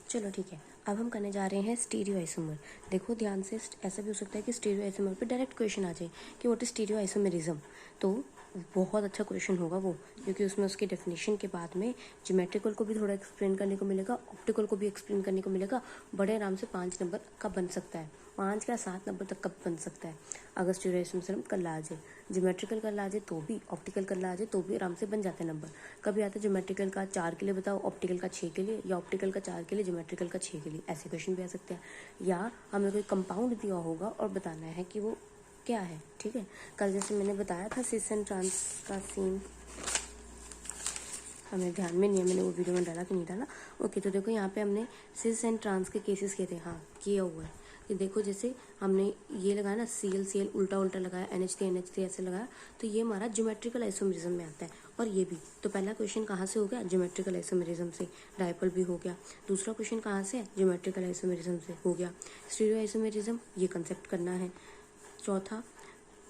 चलो ठीक है, अब हम करने जा रहे हैं स्टीरियो आइसोमर। देखो ध्यान से, ऐसा भी हो सकता है कि स्टीरियो आइसोमर पे डायरेक्ट क्वेश्चन आ जाए कि व्हाट इज स्टीरियो आइसोमेरिज्म। तो बहुत अच्छा क्वेश्चन होगा वो, क्योंकि उसमें उसकी डेफिनेशन के बाद में ज्योमेट्रिकल को भी थोड़ा एक्सप्लेन करने को मिलेगा, ऑप्टिकल को भी एक्सप्लेन करने को मिलेगा। बड़े आराम से 5 नंबर का बन सकता है, 5 या 7 नंबर तक का बन सकता है अगर स्टीरियो आइसोमेरिज्म कर आ जाए। ज्योमेट्रिकल कर आ जाए तो भी, ऑप्टिकल कर आ जाए तो भी आराम से बन जाते हैं नंबर। कभी आता है ज्योमेट्रिकल का 4 के लिए बताओ, ऑप्टिकल का 6 के लिए, या ऑप्टिकल का 4 के लिए, ज्योमेट्रिकल का 6 के लिए, ऐसे क्वेश्चन भी आ सकते हैं। या हमें कोई कंपाउंड दिया होगा और बताना है कि वो क्या है। ठीक है, कल जैसे मैंने बताया था सिस एंड ट्रांस का सीन, हमें ध्यान में नहीं है मैंने वो वीडियो में डाला कि नहीं डाला। ओके, तो देखो यहाँ पे हमने सिस एंड ट्रांस के केसेस किए थे। हाँ, किया हुआ है। ये देखो जैसे हमने ये लगाया ना, CL उल्टा उल्टा लगाया, NH3 ऐसे लगाया, तो ये हमारा ज्योमेट्रिकल आइसोमेरिज्म में आता है। और ये भी तो पहला क्वेश्चन कहाँ से हो गया, ज्योमेट्रिकल आइसोमेरिज्म से। डायपोल भी हो गया। दूसरा क्वेश्चन कहाँ से है, ज्योमेट्रिकल आइसोमेरिज्म से हो गया। स्टीरियो आइसोमेरिज्म ये कंसेप्ट करना है। चौथा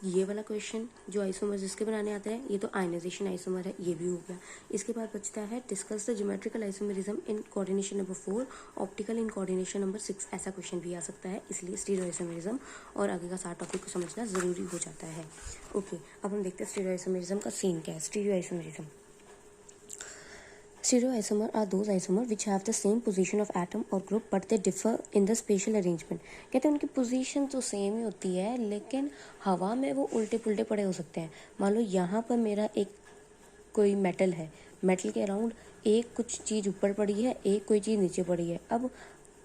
ये वाला क्वेश्चन जो आइसोमर जिसके बनाने आते हैं, ये तो आयनाइजेशन आइसोमर है, ये भी हो गया। इसके बाद बचता है discuss the geometrical isomerism in coordination number 4, optical in coordination number 6। ऐसा क्वेश्चन भी आ सकता है, इसलिए स्टीरियो आइसोमेरिज्म और आगे का सारा टॉपिक को समझना जरूरी हो जाता है। ओके, अब हम देखते हैं स्टीरियो आइसोमेरिज्म का सीन क्या है। Stereo isomerism, stereoisomer are those isomers which have the same position of atom or group but they differ in the spatial arrangement। कहते हैं उनकी पोजीशन तो सेम ही होती है लेकिन हवा में वो उल्टे पुल्टे पड़े हो सकते हैं। मान लो यहाँ पर मेरा एक कोई मेटल है, मेटल के अराउंड एक कुछ चीज़ ऊपर पड़ी है, एक कोई चीज़ नीचे पड़ी है। अब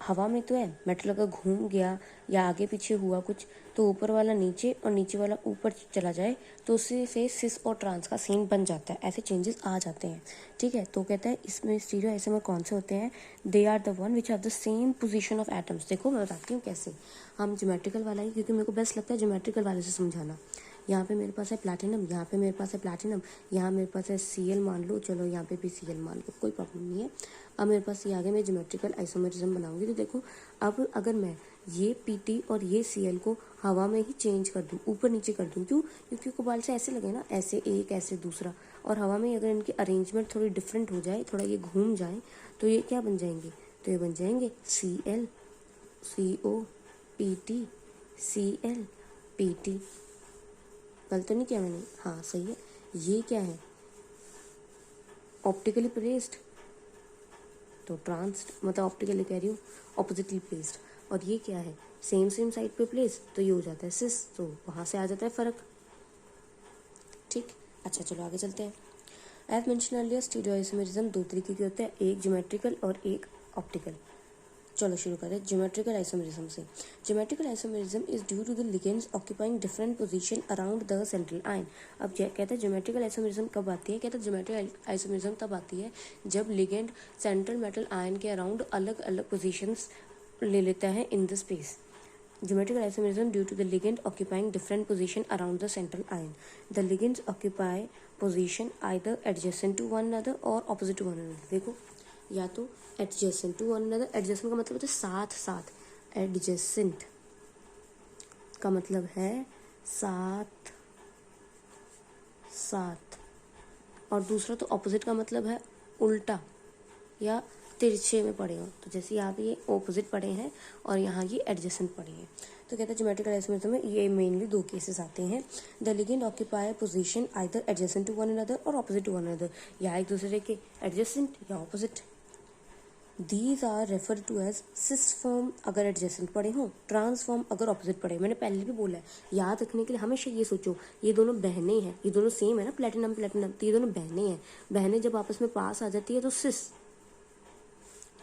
हवा में तो है, मेटल अगर घूम गया या आगे पीछे हुआ कुछ, तो ऊपर वाला नीचे और नीचे वाला ऊपर चला जाए तो उससे से सिस और ट्रांस का सीन बन जाता है, ऐसे चेंजेस आ जाते हैं। ठीक है, तो कहता है इसमें स्टीरियो आइसोमर कौन से होते हैं, they are the one which have the same position of atoms. देखो मैं बताती हूँ कैसे। हम ज्योमेट्रिकल वाला ही, क्योंकि मेरे को बेस्ट लगता है ज्योमेट्रिकल वाले से समझाना। यहाँ पे मेरे पास है प्लैटिनम, यहाँ पे मेरे पास है प्लैटिनम, यहाँ मेरे पास है Cl मान लो, चलो यहाँ पे भी Cl मान लो, कोई प्रॉब्लम नहीं है। अब मेरे पास ये आगे मैं ज्योमेट्रिकल आइसोमेरिज्म बनाऊंगी, तो देखो अब अगर मैं ये Pt और ये Cl को हवा में ही चेंज कर दूँ, ऊपर नीचे कर दूँ, क्यों, क्योंकि कोबाल्ट से ऐसे लगे ना, ऐसे एक ऐसे दूसरा, और हवा में अगर इनकी अरेंजमेंट थोड़ी डिफरेंट हो जाए, थोड़ा ये घूम जाए, तो ये क्या बन जाएंगे, तो ये बन जाएंगे Cl CO Pt Cl Pt। गलत तो नहीं किया मैंने, हाँ सही है। ये क्या है, ऑप्टिकली प्लेस्ड, तो ट्रांस मतलब ऑप्टिकली कह रही हूँ, ऑपोजिटली प्लेस्ड। और ये क्या है, सेम साइड पे प्लेस, तो ये हो जाता है सिस, तो वहाँ से आ जाता है फ़र्क। ठीक, अच्छा चलो आगे चलते हैं। As mention earlier stereo isomerism दो तरीके के होते हैं, एक ज्योमेट्रिकल और एक ऑप्टिकल। चलो शुरू करें ज्योमेट्रिकल आइसोमेरिज्म से। Geometrical isomerism is due to the ligands occupying different position around the central ion. अब कहते हैं ज्योमेट्रिकल आइसोमेरिज्म कब आती है, कहते हैं ज्योमेट्रिकल आइसोमेरिज्म तब आती है जब लिगेंड सेंट्रल मेटल आयन के अराउंड अलग अलग पोजीशंस ले लेता है in the space. Geometrical isomerism due to the ligand occupying different position around the central ion. The ligands occupy position either adjacent to one another or opposite to one another। देखो या तो adjacent to one another, adjacent का मतलब होता है साथ साथ, adjacent का मतलब है साथ साथ, और दूसरा तो opposite का मतलब है उल्टा या तिरछे में पड़े हो, तो जैसे यहाँ पे ये ऑपोजिट पड़े हैं और यहाँ ये एडजेसेंट पड़े हैं। तो कहते हैं ज्योमेट्रिकल आइसोमेरिज्म में ये मेनली दो केसेस आते हैं। The ligand occupy position either adjacent to one another और ऑपोजिट टू वन अनदर, या एक दूसरे के एडजेसेंट या opposite. These are refer to as cis form अगर एडजेसेंट पड़े हों, ट्रांस फॉर्म अगर ऑपोजिट पड़े। मैंने पहले भी बोला है, याद रखने के लिए हमेशा ये सोचो ये दोनों बहनें हैं, ये दोनों सेम है ना, प्लेटिनम प्लेटिनम, तो ये दोनों बहनें हैं। बहनें जब आपस में पास आ जाती है तो सिस,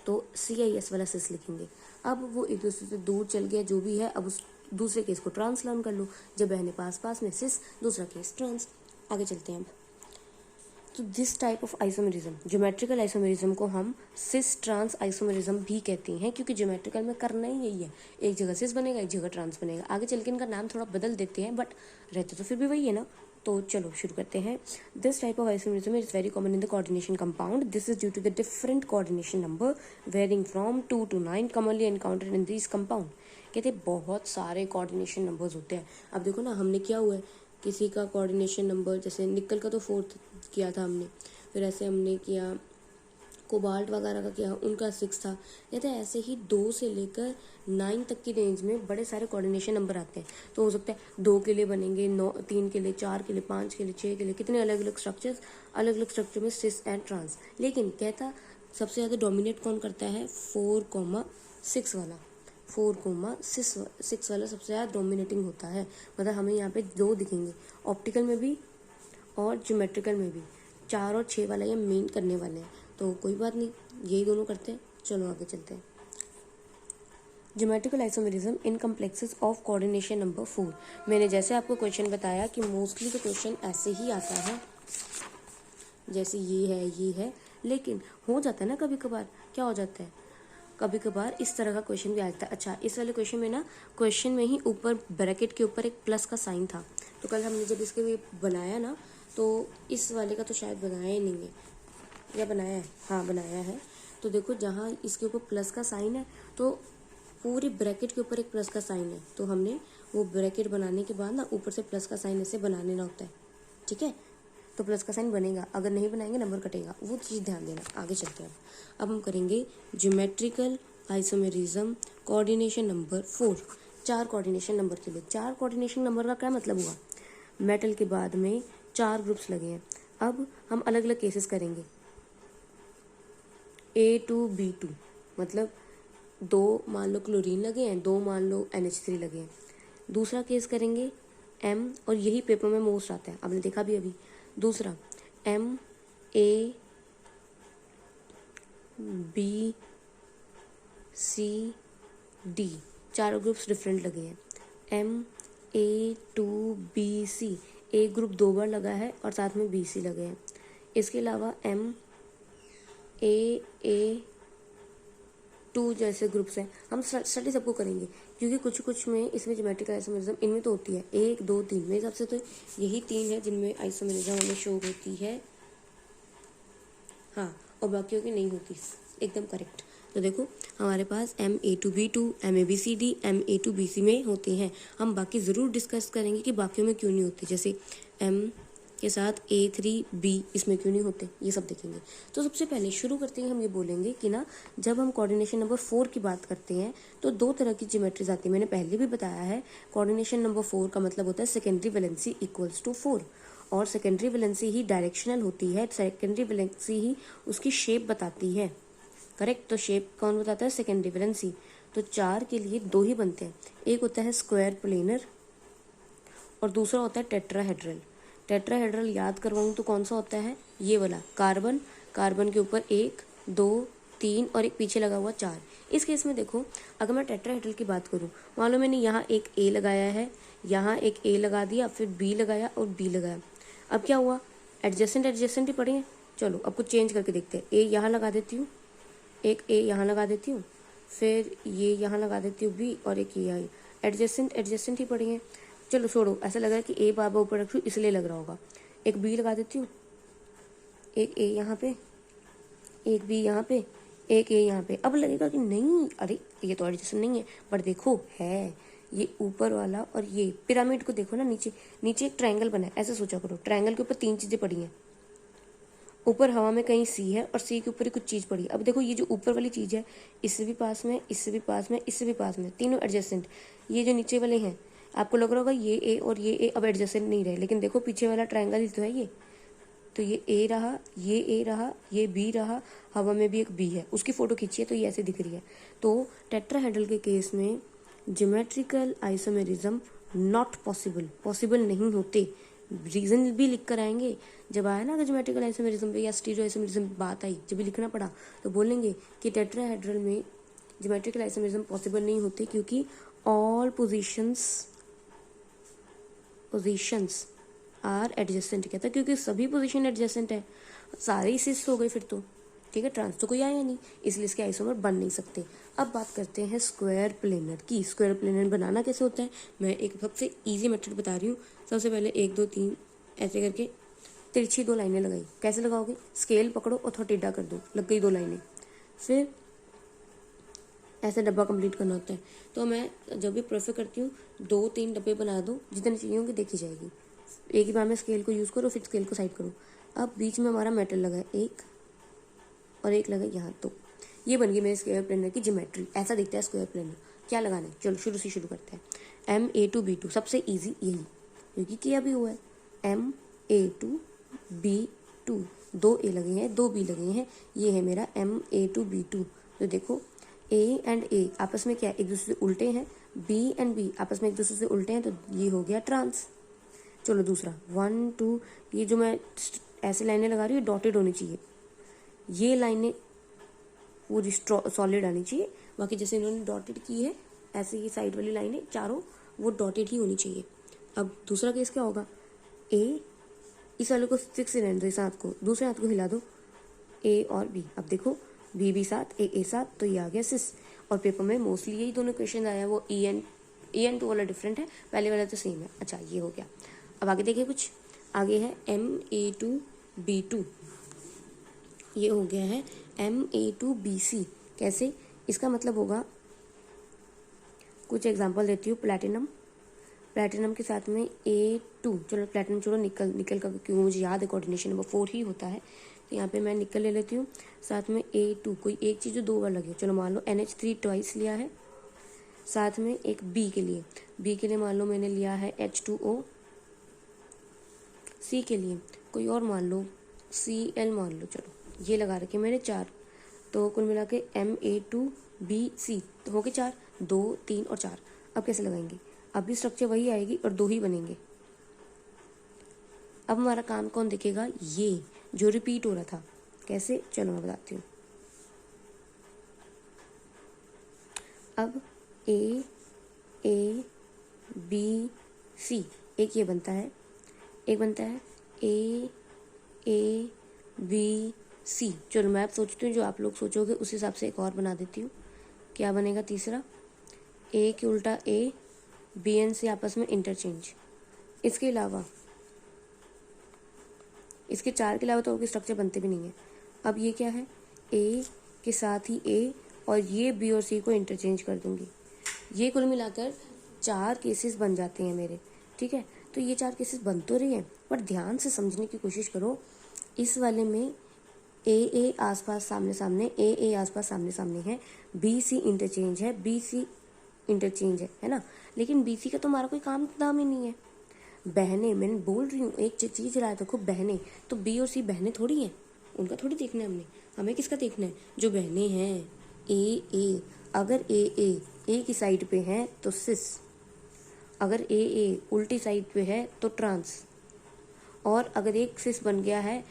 तो CIS वाला सिस लिखेंगे। अब वो एक दूसरे से दूर चल गया जो भी है, अब उस दूसरे केस को ट्रांस लर्न कर लो, जब बहने पास पास में सिस, दूसरा केस ट्रांस। आगे चलते हैं अब। तो this type of isomerism, geometrical isomerism को हम सिस ट्रांस आइसोमेरिज्म भी कहते हैं, क्योंकि ज्योमेट्रिकल में करना ही यही है, एक जगह सिस बनेगा एक जगह ट्रांस बनेगा। आगे चल के इनका नाम थोड़ा बदल देते हैं बट रहते तो फिर भी वही है ना। तो चलो शुरू करते हैं। This type of isomerism is very common in the coordination compound. This is due to the different coordination number varying from 2 to 9 commonly encountered in this compound. कहते हैं बहुत सारे कोऑर्डिनेशन नंबर्स होते हैं। अब देखो ना, हमने क्या हुआ है, किसी का कोऑर्डिनेशन नंबर, जैसे निकल का तो 4th किया था हमने, फिर ऐसे हमने किया कोबाल्ट वगैरह का क्या, उनका 6 था। कहते हैं ऐसे ही 2 से लेकर 9 तक की रेंज में बड़े सारे कोऑर्डिनेशन नंबर आते हैं। तो हो सकता है 2 के लिए बनेंगे, 9, 3 के लिए, 4 के लिए, 5 के लिए, 6 के लिए, कितने अलग अलग स्ट्रक्चर्स, अलग अलग स्ट्रक्चर में सिस एंड ट्रांस। लेकिन कहता सबसे ज़्यादा डोमिनेट कौन करता है, 4,6 वाला। 4,6 वाला सबसे ज़्यादा डोमिनेटिंग होता है। मतलब हमें यहाँ पे 2 दिखेंगे, ऑप्टिकल में भी और ज्योमेट्रिकल में भी। 4 और 6 वाला ये मेन करने वाले हैं, तो कोई बात नहीं, यही दोनों करते हैं। चलो आगे चलते हैं। Geometrical isomerism in complexes of coordination number 4। मैंने जैसे आपको क्वेश्चन बताया कि मोस्टली तो क्वेश्चन ऐसे ही आता है, जैसे ये है, लेकिन हो जाता है ना कभी कभार, क्या हो जाता है, कभी कभार इस तरह का क्वेश्चन भी आ जाता है। अच्छा, इस वाले क्वेश्चन में ना, क्वेश्चन में ही ऊपर ब्रैकेट के ऊपर एक प्लस का साइन था। तो कल हमने जब इसके लिए बनाया ना, तो इस वाले का तो शायद बनाया ही नहीं है, या बनाया है, हाँ बनाया है। तो देखो जहाँ इसके ऊपर प्लस का साइन है, तो पूरी ब्रैकेट के ऊपर एक प्लस का साइन है, तो हमने वो ब्रैकेट बनाने के बाद ना ऊपर से प्लस का साइन ऐसे बना लेना होता है, ठीक है। तो प्लस का साइन बनेगा, अगर नहीं बनाएंगे नंबर कटेगा, वो चीज़ ध्यान देना। आगे चलते हैं। अब हम करेंगे geometrical isomerism coordination number 4। 4 coordination number के लिए। 4 कोऑर्डिनेशन नंबर का क्या मतलब हुआ, मेटल के बाद में 4 ग्रुप्स लगे हैं। अब हम अलग अलग केसेस करेंगे। A2B2 मतलब 2 मान लो क्लोरीन लगे हैं, 2 मान लो NH3 लगे हैं। दूसरा केस करेंगे M, और यही पेपर में मोस्ट आता है, आपने देखा भी अभी। दूसरा MABCD, 4 ग्रुप्स डिफरेंट लगे हैं। MA2BC, एक ग्रुप 2 बार लगा है और साथ में BC लगे हैं। इसके अलावा MAA2 जैसे ग्रुप्स हैं। हम स्टडी सबको करेंगे, क्योंकि कुछ कुछ में इसमें ज्योमेट्रिकल आइसोमेरिज्म इनमें तो होती है 1, 2, 3। मेरे हिसाब से तो यही 3 है जिनमें आइसोमेरिज्म हमें शो होती है, हाँ, और बाकियों की नहीं होती, एकदम करेक्ट। तो देखो हमारे पास MA2B2, MABCD, MA2BC में होते हैं। हम बाकी ज़रूर डिस्कस करेंगे कि बाकियों में क्यों नहीं होते, जैसे M के साथ A3B इसमें क्यों नहीं होते, ये सब देखेंगे। तो सबसे पहले शुरू करते हैं, हम ये बोलेंगे कि ना, जब हम कोऑर्डिनेशन नंबर 4 की बात करते हैं तो 2 तरह की ज्योमेट्रीज आती है। मैंने पहले भी बताया है, कोऑर्डिनेशन नंबर 4 का मतलब होता है सेकेंडरी वैलेंसी इक्वल्स टू 4, और सेकेंडरी वैलेंसी ही डायरेक्शनल होती है, सेकेंडरी वैलेंसी ही उसकी शेप बताती है, करेक्ट। तो शेप कौन बताता है, सेकेंडरी वैलेंसी। तो 4 के लिए 2 ही बनते हैं, एक होता है स्क्वायर प्लेनर और दूसरा होता है टेट्राहेड्रल। टेट्राहेड्रल याद करवाऊँ तो कौन सा होता है, ये वाला, कार्बन, कार्बन के ऊपर 1, 2, 3 और एक पीछे लगा हुआ 4। इस केस में देखो, अगर मैं टेट्राहेड्रल की बात करूँ, मान लो मैंने यहाँ एक A लगाया है, यहाँ एक A लगा दिया, फिर B लगाया और B लगाया। अब क्या हुआ, एडजेसेंट ही पड़े हैं। चलो अब कुछ चेंज करके देखते हैं। A यहाँ लगा देती हूँ, एक A यहाँ लगा देती हूँ, फिर ये यहाँ लगा देती हूँ B, और एक ये आई। एडजेसेंट ही पड़े हैं। चलो छोड़ो, ऐसा लग रहा है कि A बार बार ऊपर रखी हूँ इसलिए लग रहा होगा। एक B लगा देती हूँ, एक A यहाँ पे, एक B यहाँ पे, एक A यहाँ पे। अब लगेगा कि नहीं, अरे ये तो एडजेसेंट नहीं है, पर देखो है, ये ऊपर वाला और ये पिरामिड को देखो ना, नीचे नीचे एक ट्रायंगल बना है, ऐसे सोचा करो, ट्रायंगल के ऊपर 3 चीज़ें पड़ी हैं। ऊपर हवा में कहीं C है और C के ऊपर ही कुछ चीज़ पड़ी है। अब देखो ये जो ऊपर वाली चीज़ है, इससे भी पास में, इससे भी पास में, इससे भी पास में, तीनों एडजेसेंट। ये जो नीचे वाले हैं, आपको लग रहा होगा ये A और ये A अब एडजेसेंट नहीं रहे, लेकिन देखो पीछे वाला ट्रायंगल ही तो है ये। तो ये A रहा, ये A रहा, ये B रहा, हवा में भी एक B है, उसकी फ़ोटो खींची है तो ये ऐसे दिख रही है। तो टेट्राहेड्रल के केस में ज्योमेट्रिकल आइसोमेरिज्म नॉट पॉसिबल नहीं होते। रीज़न भी लिख कर आएंगे, जब आया ना अगर ज्योमेट्रिकल आइसोमेरिज्म पे या स्टीरियो आइसोमेरिज्म बात आई, जब भी लिखना पड़ा तो बोलेंगे कि टेट्राहेड्रल में ज्योमेट्रिकल आइसोमेरिज्म पॉसिबल नहीं होते, क्योंकि ऑल पोजीशंस आर एडजेसेंट। कहता क्योंकि सभी पोजीशन एडजेसेंट है, सारे ही सिस हो गए फिर तो, ठीक है, ट्रांस तो कोई आया नहीं, इसलिए इसके आइसोमर बन नहीं सकते। अब बात करते हैं स्क्वायर प्लेनर की। स्क्वायर प्लेनर बनाना कैसे होता है, मैं एक सबसे इजी मेथड बता रही हूँ। सबसे पहले 1, 2, 3 ऐसे करके तिरछी 2 लाइनें लगाई। कैसे लगाओगे, स्केल पकड़ो और थोड़ा टेढ़ा कर दो, लग गई 2 लाइनें। फिर ऐसे डब्बा कंप्लीट करना होता है। तो मैं जब भी प्रेफर करती हूँ 2-3 डब्बे बना दो, जितने चाहिए होंगे देखी जाएगी। एक ही बार में स्केल को यूज़ करो, फिर स्केल को साइड करो। अब बीच में हमारा मेटल लगा है, 1, और एक लगा यहाँ, तो ये बन गई मेरे स्क्वायर प्लेनर की ज्योमेट्री। ऐसा दिखता है स्क्वायर प्लेनर। क्या लगाना है, चलो शुरू से शुरू करते हैं। MA2B2 सबसे ईजी यही, क्योंकि किया भी हुआ है। MA2B2 दो ए लगे हैं, दो बी लगे हैं, ये है मेरा MA2B2। तो देखो ए एंड ए आपस में क्या एक दूसरे से उल्टे हैं, बी एंड बी आपस में एक दूसरे से उल्टे हैं, तो ये हो गया ट्रांस। चलो दूसरा 1 2, ये जो मैं ऐसे लाइनें लगा रही हूँ डॉटेड होनी चाहिए, ये लाइनें पूरी सॉलिड आनी चाहिए। बाकी जैसे इन्होंने डॉटेड की है ऐसे ये साइड वाली लाइनें चारों वो डॉटेड ही होनी चाहिए। अब दूसरा केस क्या होगा, ए इस वाले को फिक्स रहने दो, इस हाथ को, दूसरे हाथ को हिला दो, ए और बी। अब देखो बी साथ ए साथ, तो ये आ गया सिस। और पेपर में मोस्टली यही दोनों क्वेश्चन आया, वो EN2 वाला डिफरेंट है, पहले वाला तो सेम है। अच्छा ये हो गया। अब आगे देखिए, कुछ आगे है MA2B2, ये हो गया है MA2BC। कैसे, इसका मतलब होगा, कुछ एग्जांपल देती हूँ। प्लैटिनम के साथ में A2, चलो प्लैटिनम छोड़ो, निकल का क्यों मुझे याद है कोऑर्डिनेशन नंबर 4 ही होता है, तो यहाँ पे मैं निकल ले लेती हूँ। साथ में A2 कोई एक चीज़ जो दो बार लगे, चलो मान लो NH3 ट्वाइस लिया है। साथ में एक B के लिए मान लो मैंने लिया है H2O। C के लिए कोई और मान लो Cl मान लो, चलो ये लगा रखे मैंने 4, तो कुल मिला के MA2BC तो हो गए 4, 2 3 और 4। अब कैसे लगाएंगे, अब भी स्ट्रक्चर वही आएगी और दो ही बनेंगे। अब हमारा काम कौन देखेगा, ये जो रिपीट हो रहा था। कैसे, चलो मैं बताती हूँ। अब AABC एक ये बनता है, एक बनता है AABC। चलो मैं अब सोचती हूँ जो आप लोग सोचोगे उस हिसाब से एक और बना देती हूँ। क्या बनेगा तीसरा, A के उल्टा A, BN से आपस में इंटरचेंज। इसके अलावा इसके 4 के अलावा तो और कोई स्ट्रक्चर बनते भी नहीं है। अब ये क्या है, A के साथ ही A और ये B और C को इंटरचेंज कर दूंगी। ये कुल मिलाकर 4 केसेस बन जाते हैं मेरे, ठीक है। तो ये 4 केसेस बन तो रही हैं, पर ध्यान से समझने की कोशिश करो। इस वाले में AA आसपास सामने सामने, AA आसपास सामने सामने है, BC इंटरचेंज है, BC इंटरचेंज है ना। लेकिन BC का तो हमारा कोई काम दाम ही नहीं है। बहनें, मैं बोल रही हूँ एक चीज़ रहा देखो, बहनें तो B और C बहनें थोड़ी हैं, उनका थोड़ी देखना है हमें किसका देखना है, जो बहनें हैं AA। अगर AA की साइड पे है तो सिस, अगर AA उल्टी साइड पे है तो ट्रांस। और अगर एक सिस बन गया है,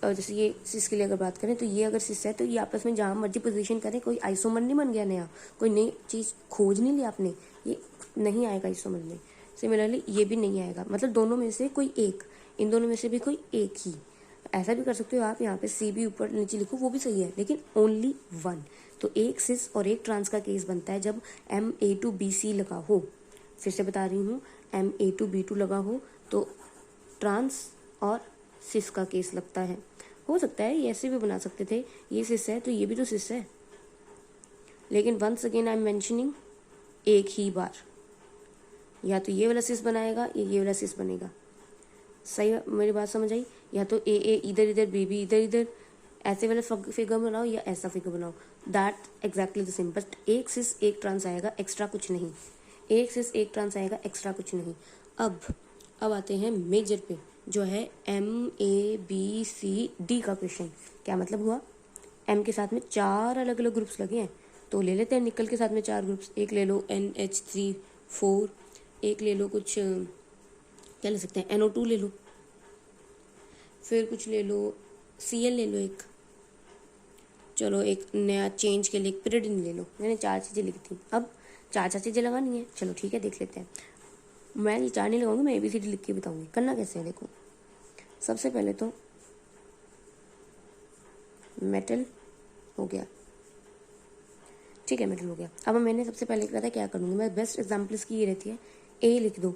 जैसे ये सिस के लिए अगर बात करें तो ये अगर सिस है तो ये आपस में जहाँ मर्जी पोजीशन करें, कोई आइसोमर नहीं बन गया नया, कोई नई चीज़ खोज नहीं लिया आपने, ये नहीं आएगा आइसोमर में। सिमिलरली ये भी नहीं आएगा, मतलब दोनों में से कोई एक, इन दोनों में से भी कोई एक ही। ऐसा भी कर सकते हो आप, यहाँ पे C भी ऊपर नीचे लिखो वो भी सही है, लेकिन ओनली 1। तो एक सिस और एक ट्रांस का केस बनता है जब MA2BC लगा हो। फिर से बता रही हूँ, MA2B2 लगा हो तो ट्रांस और सिस का केस लगता है। हो सकता है ये ऐसे भी बना सकते थे, ये सिस है तो ये भी तो सिस है, लेकिन once again I am mentioning एक ही बार, या तो ये वाला सिस बनाएगा या ये वाला सिस बनेगा। सही मेरी बात समझ आई, या तो AA इधर इधर, BB इधर इधर, ऐसे वाला फिगर बनाओ या ऐसा फिगर बनाओ, that exactly the same. But एक सिस एक ट्रांस आएगा, एक्स्ट्रा कुछ नहीं। एक सिस एक ट्रांस आएगा, एक्स्ट्रा कुछ नहीं। अब आते हैं मेजर पे, जो है MABCD का क्वेश्चन। क्या मतलब हुआ, M के साथ में 4 अलग अलग ग्रुप्स लगे हैं, तो ले लेते हैं निकल के साथ में 4 ग्रुप्स। एक ले लो NH3 4, एक ले लो कुछ क्या ले सकते हैं NO2 ले लो, फिर कुछ ले लो Cl ले लो एक, चलो एक नया चेंज के लिए एक पिरिडिन ले लो। मैंने 4 चीज़ें लिखी थी, अब 4 चीज़ें लगानी है। चलो ठीक है, देख लेते हैं। मैं ये 4 नहीं लगाऊंगी, मैं ABCD लिख के बताऊंगी। करना कैसे है देखो, सबसे पहले तो मेटल हो गया, ठीक है मेटल हो गया। अब मैंने सबसे पहले क्या था, क्या करूँगी मैं, बेस्ट एग्जाम्पल इसकी ये रहती है, A लिख दो।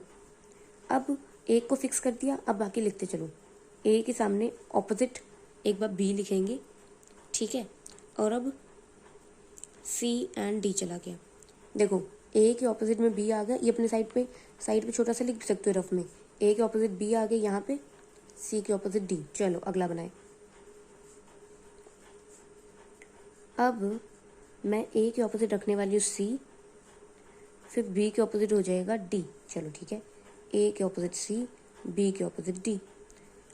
अब एक को फिक्स कर दिया, अब बाकी लिखते चलो। A के सामने ऑपोजिट एक बार B लिखेंगे, ठीक है। और अब C एंड D चला गया। देखो A के ऑपोजिट में B आ गया, ये अपने साइड पे छोटा सा लिख सकते हो रफ में। A के ऑपोजिट B आ गया यहाँ पे, C के ऑपोजिट D। चलो अगला बनाए, अब मैं ए के ऑपोजिट रखने वाली हूँ सी, फिर बी के ऑपोजिट हो जाएगा डी। चलो ठीक है, ए के ऑपोजिट सी, बी के ऑपोजिट डी।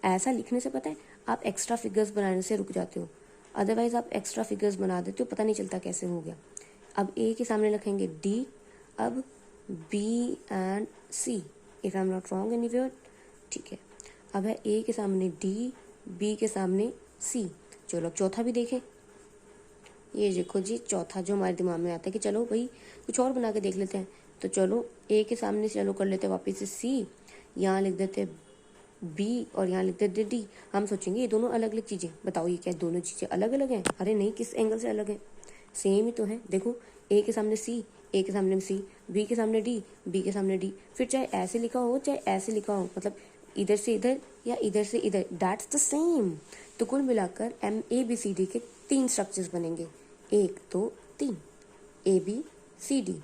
ऐसा लिखने से पता है आप एक्स्ट्रा फिगर्स बनाने से रुक जाते हो, अदरवाइज आप एक्स्ट्रा फिगर्स बना देते हो, पता नहीं चलता कैसे हो गया। अब ए के सामने रखेंगे डी, अब B and C, if I am not wrong anywhere, ठीक है। अब है ए के सामने डी, बी के सामने सी। चलो अब चौथा भी देखें। ये देखो जी चौथा जो हमारे दिमाग में आता है कि चलो भाई कुछ और बना के देख लेते हैं, तो चलो ए के सामने चलो कर लेते हैं वापस से सी, यहाँ लिख देते हैं बी और यहाँ लिख देते डी। हम सोचेंगे ये दोनों अलग अलग चीज़ें, बताओ ये क्या दोनों चीज़ें अलग अलग हैं? अरे नहीं, किस एंगल से अलग है? सेम ही तो है। देखो ए के सामने सी, ए के सामने सी, बी के सामने डी, बी के सामने डी। फिर चाहे ऐसे लिखा हो चाहे ऐसे लिखा हो, मतलब इधर से इधर या इधर से इधर, दैट्स द सेम। तो कुल मिलाकर MABCD के 3 स्ट्रक्चर्स बनेंगे, 1 2 3, ABCD,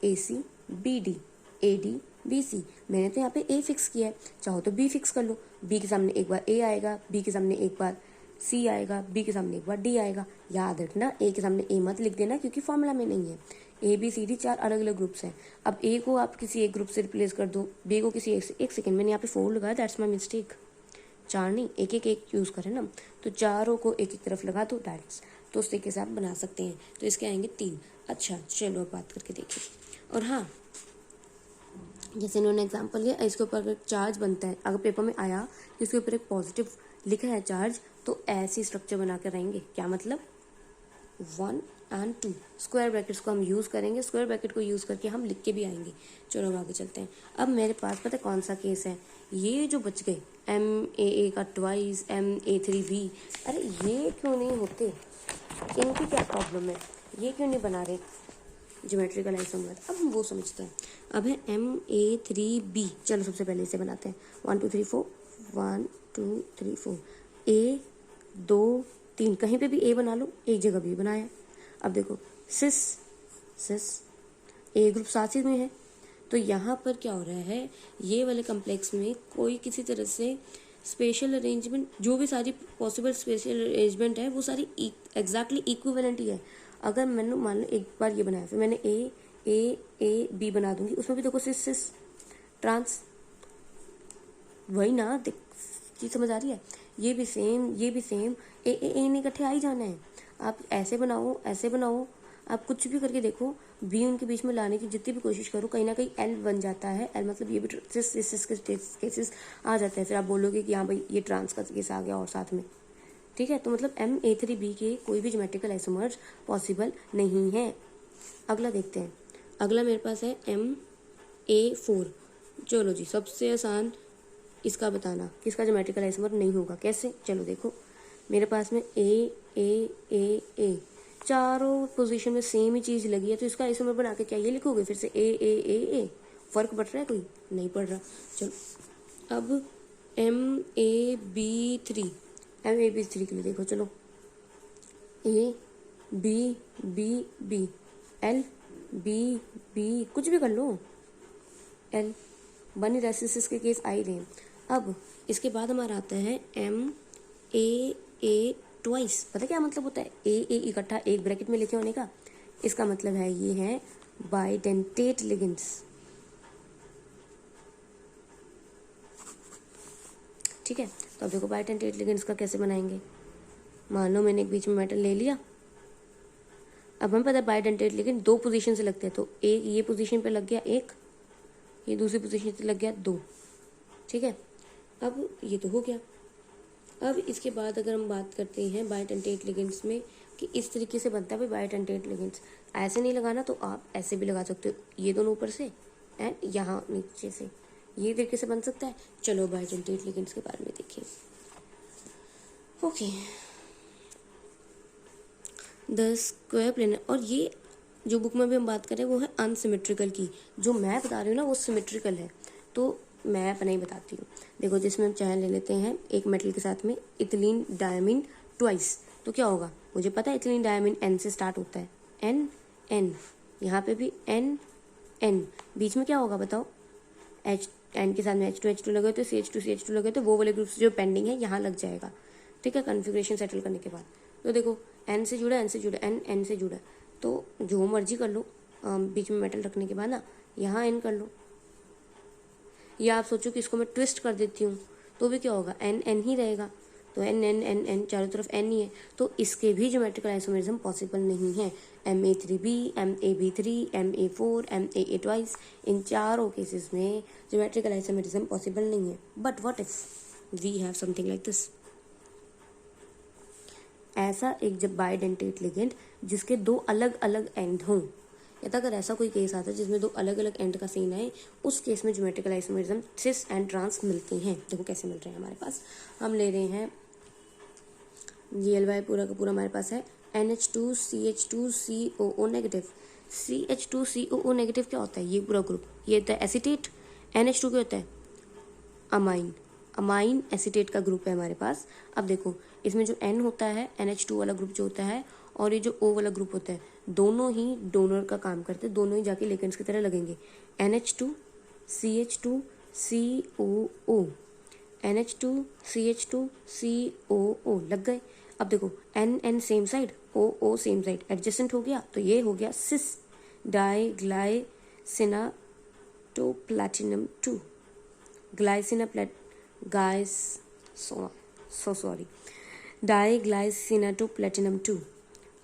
ACBD, ADBC। मैंने तो यहाँ पे A फिक्स किया है, चाहो तो B फिक्स कर लो। B के सामने एक बार A आएगा, B के सामने एक बार C आएगा, B के सामने एक बार D आएगा। याद रखना A के सामने A मत लिख देना, क्योंकि फॉर्मूला में नहीं है। ABCD 4 अलग अलग ग्रुप्स हैं। अब A को आप किसी एक ग्रुप से रिप्लेस कर दो, B को किसी एक सेकेंड, मैंने यहाँ पे 4 लगाया, दैट्स माई मिस्टेक। 4 नहीं, एक यूज़ करें ना, तो चारों को एक एक तरफ लगा दो, दैट्स। तो उस तरीके से आप बना सकते हैं। तो इसके आएंगे 3। अच्छा चलो अब बात करके देखिए। और हाँ, जैसे इन्होंने एग्जाम्पल लिया, इसके ऊपर अगर चार्ज बनता है, अगर पेपर में आया कि इसके ऊपर एक पॉजिटिव लिखा है चार्ज, तो ऐसी स्ट्रक्चर बना कर रहेंगे। क्या मतलब? 1 और 2 स्क्वायर ब्रैकेट्स को हम यूज़ करेंगे, स्क्वायर ब्रैकेट को यूज़ करके हम लिख के भी आएंगे। चलो अब आगे चलते हैं। अब मेरे पास पता है कौन सा केस है, ये जो बच गए MAA का ट्वाइस, MA3B, अरे ये क्यों नहीं होते? इनकी क्या प्रॉब्लम है? ये क्यों नहीं बना रहे ज्योमेट्रिकल आइसोमर? अब हम वो समझते हैं। अब है MA3B। चलो सबसे पहले इसे बनाते हैं। 1 2 3 4, 1 2 3 4, A 2 3, कहीं पे भी A बना लो, एक जगह भी बनाया। अब देखो सिस A ग्रुप साथ ही में है, तो यहाँ पर क्या हो रहा है, ये वाले कम्प्लेक्स में कोई किसी तरह से स्पेशल अरेंजमेंट, जो भी सारी पॉसिबल स्पेशल अरेंजमेंट है वो सारी एग्जैक्टली इक्विवेलेंट ही है। अगर मैंने मान लो एक बार ये बनाया, फिर मैंने A B बना दूंगी, उसमें भी देखो सिस ट्रांस, वही ना, देख चीज समझ आ रही है? ये भी सेम, ये भी सेम, ए नहीं इकट्ठे आ ही जाना है। आप ऐसे बनाओ, ऐसे बनाओ, आप कुछ भी करके देखो, बी उनके बीच में लाने की जितनी भी कोशिश करो, कहीं ना कहीं एल बन जाता है। एल मतलब ये भी सिस के केसेस आ जाते हैं। फिर आप बोलोगे कि हाँ भाई ये ट्रांस का केस आ गया और साथ में, ठीक है। तो मतलब MA3B के कोई भी ज्योमेट्रिकल आइसोमर्स पॉसिबल नहीं है। अगला देखते हैं। अगला मेरे पास है MA4। चलो जी, सबसे आसान इसका बताना किसका ज्योमेट्रिकल आइसोमर नहीं होगा, कैसे? चलो देखो, मेरे पास में A चारों पोजीशन में सेम ही चीज़ लगी है, तो इसका आइसोमर बना के क्या ये लिखोगे फिर से A? फर्क पड़ रहा है? कोई नहीं पड़ रहा। चलो अब MAB3 के लिए देखो, चलो B L B कुछ भी कर लो, L बनी रेसिस के केस आ ही रहे हैं। अब इसके बाद हमारा आता है MAA ट्वाइस। पता क्या मतलब होता है? A इकट्ठा एक ब्रैकेट में लिखे होने का। इसका मतलब है ये है बाइडेंटेट लिगेंड्स, ठीक है। तो अब देखो बाइडेंटेट लिगेंड्स का कैसे बनाएंगे। मान लो मैंने एक बीच में मेटल ले लिया, अब हमें पता है बाइडेंटेट लिगेंड 2 पोजीशन से लगते हैं, तो एक ये पोजीशन पे लग गया, एक ये दूसरी पोजीशन से लग गया, 2, ठीक है। अब ये तो हो गया। अब इसके बाद अगर हम बात करते हैं बाइडेंटेट लिगेंड्स में कि इस तरीके से बनता है भाई बाइडेंटेट लिगेंड्स। ऐसे नहीं लगाना तो आप ऐसे भी लगा सकते हो, ये दोनों ऊपर से एंड यहाँ नीचे से, ये तरीके से बन सकता है। चलो बाइडेंटेट लिगेंड्स के बारे में देखिए। ओके, द स्क्वायर प्लेन, और ये जो बुक में भी हम बात करें वो है अनसिमेट्रिकल की, जो मैं बता रही हूँ ना वो सिमेट्रिकल है। तो मैं अपना ही बताती हूँ। देखो जिसमें हम चाहे ले लेते हैं एक मेटल के साथ में इथिलीन डायमीन ट्वाइस, तो क्या होगा? मुझे पता है इथिलीन डायमीन N से स्टार्ट होता है, N, यहाँ पे भी N, बीच में क्या होगा बताओ? N के साथ में H2 लगे तो CH2 लगे तो वो वाले ग्रुप्स जो पेंडिंग है यहाँ लग जाएगा, ठीक है, कन्फिग्रेशन सेटल करने के बाद। तो देखो एन से जुड़ा, एन से जुड़ा, एन एन से जुड़ा, तो जो मर्जी कर लो बीच में मेटल रखने के बाद ना, यहाँ एन कर लो। या आप सोचो कि इसको मैं ट्विस्ट कर देती हूँ तो भी क्या होगा, एन एन ही रहेगा। तो एन एन एन एन चारों तरफ एन ही है, तो इसके भी ज्योमेट्रिकल आइसोमेरिज्म पॉसिबल नहीं है। MA3B, MAB3, MA4, MAA twice, इन चारों केसेस में ज्योमेट्रिकल आइसोमेरिज्म पॉसिबल नहीं है। But what if we have something like this, ऐसा एक जब बाइडेंटेट लिगेंड जिसके दो अलग अलग एंड हों, या अगर ऐसा कोई केस आता है जिसमें दो अलग अलग एंड का सीन आए, उस केस में geometrical isomerism cis and trans मिलते हैं। देखो कैसे मिल रहे हैं हमारे पास, हम ले रहे हैं GLY पूरा का पूरा हमारे पास है NH2CH2COO नेगेटिव। CH2COO नेगेटिव क्या होता है, ये पूरा ग्रुप, ये होता है एसीटेट। NH2 क्या होता है, अमाइन, अमाइन एसीटेट का ग्रुप है हमारे पास। अब देखो इसमें जो N होता है, NH2 वाला ग्रुप जो होता है, और ये जो O वाला ग्रुप होता है, दोनों ही डोनर का काम करते हैं, दोनों ही जाके लिगेंड्स की तरह लगेंगे। NH2 CH2 COO, NH2 CH2 COO लग गए। अब देखो N N same side, O O same side, adjacent हो गया, तो ये हो गया सिस डाइग्लाइसिनाटोप्लैटिनम 2, डाइग्लाइसिनाटोप्लैटिनम 2।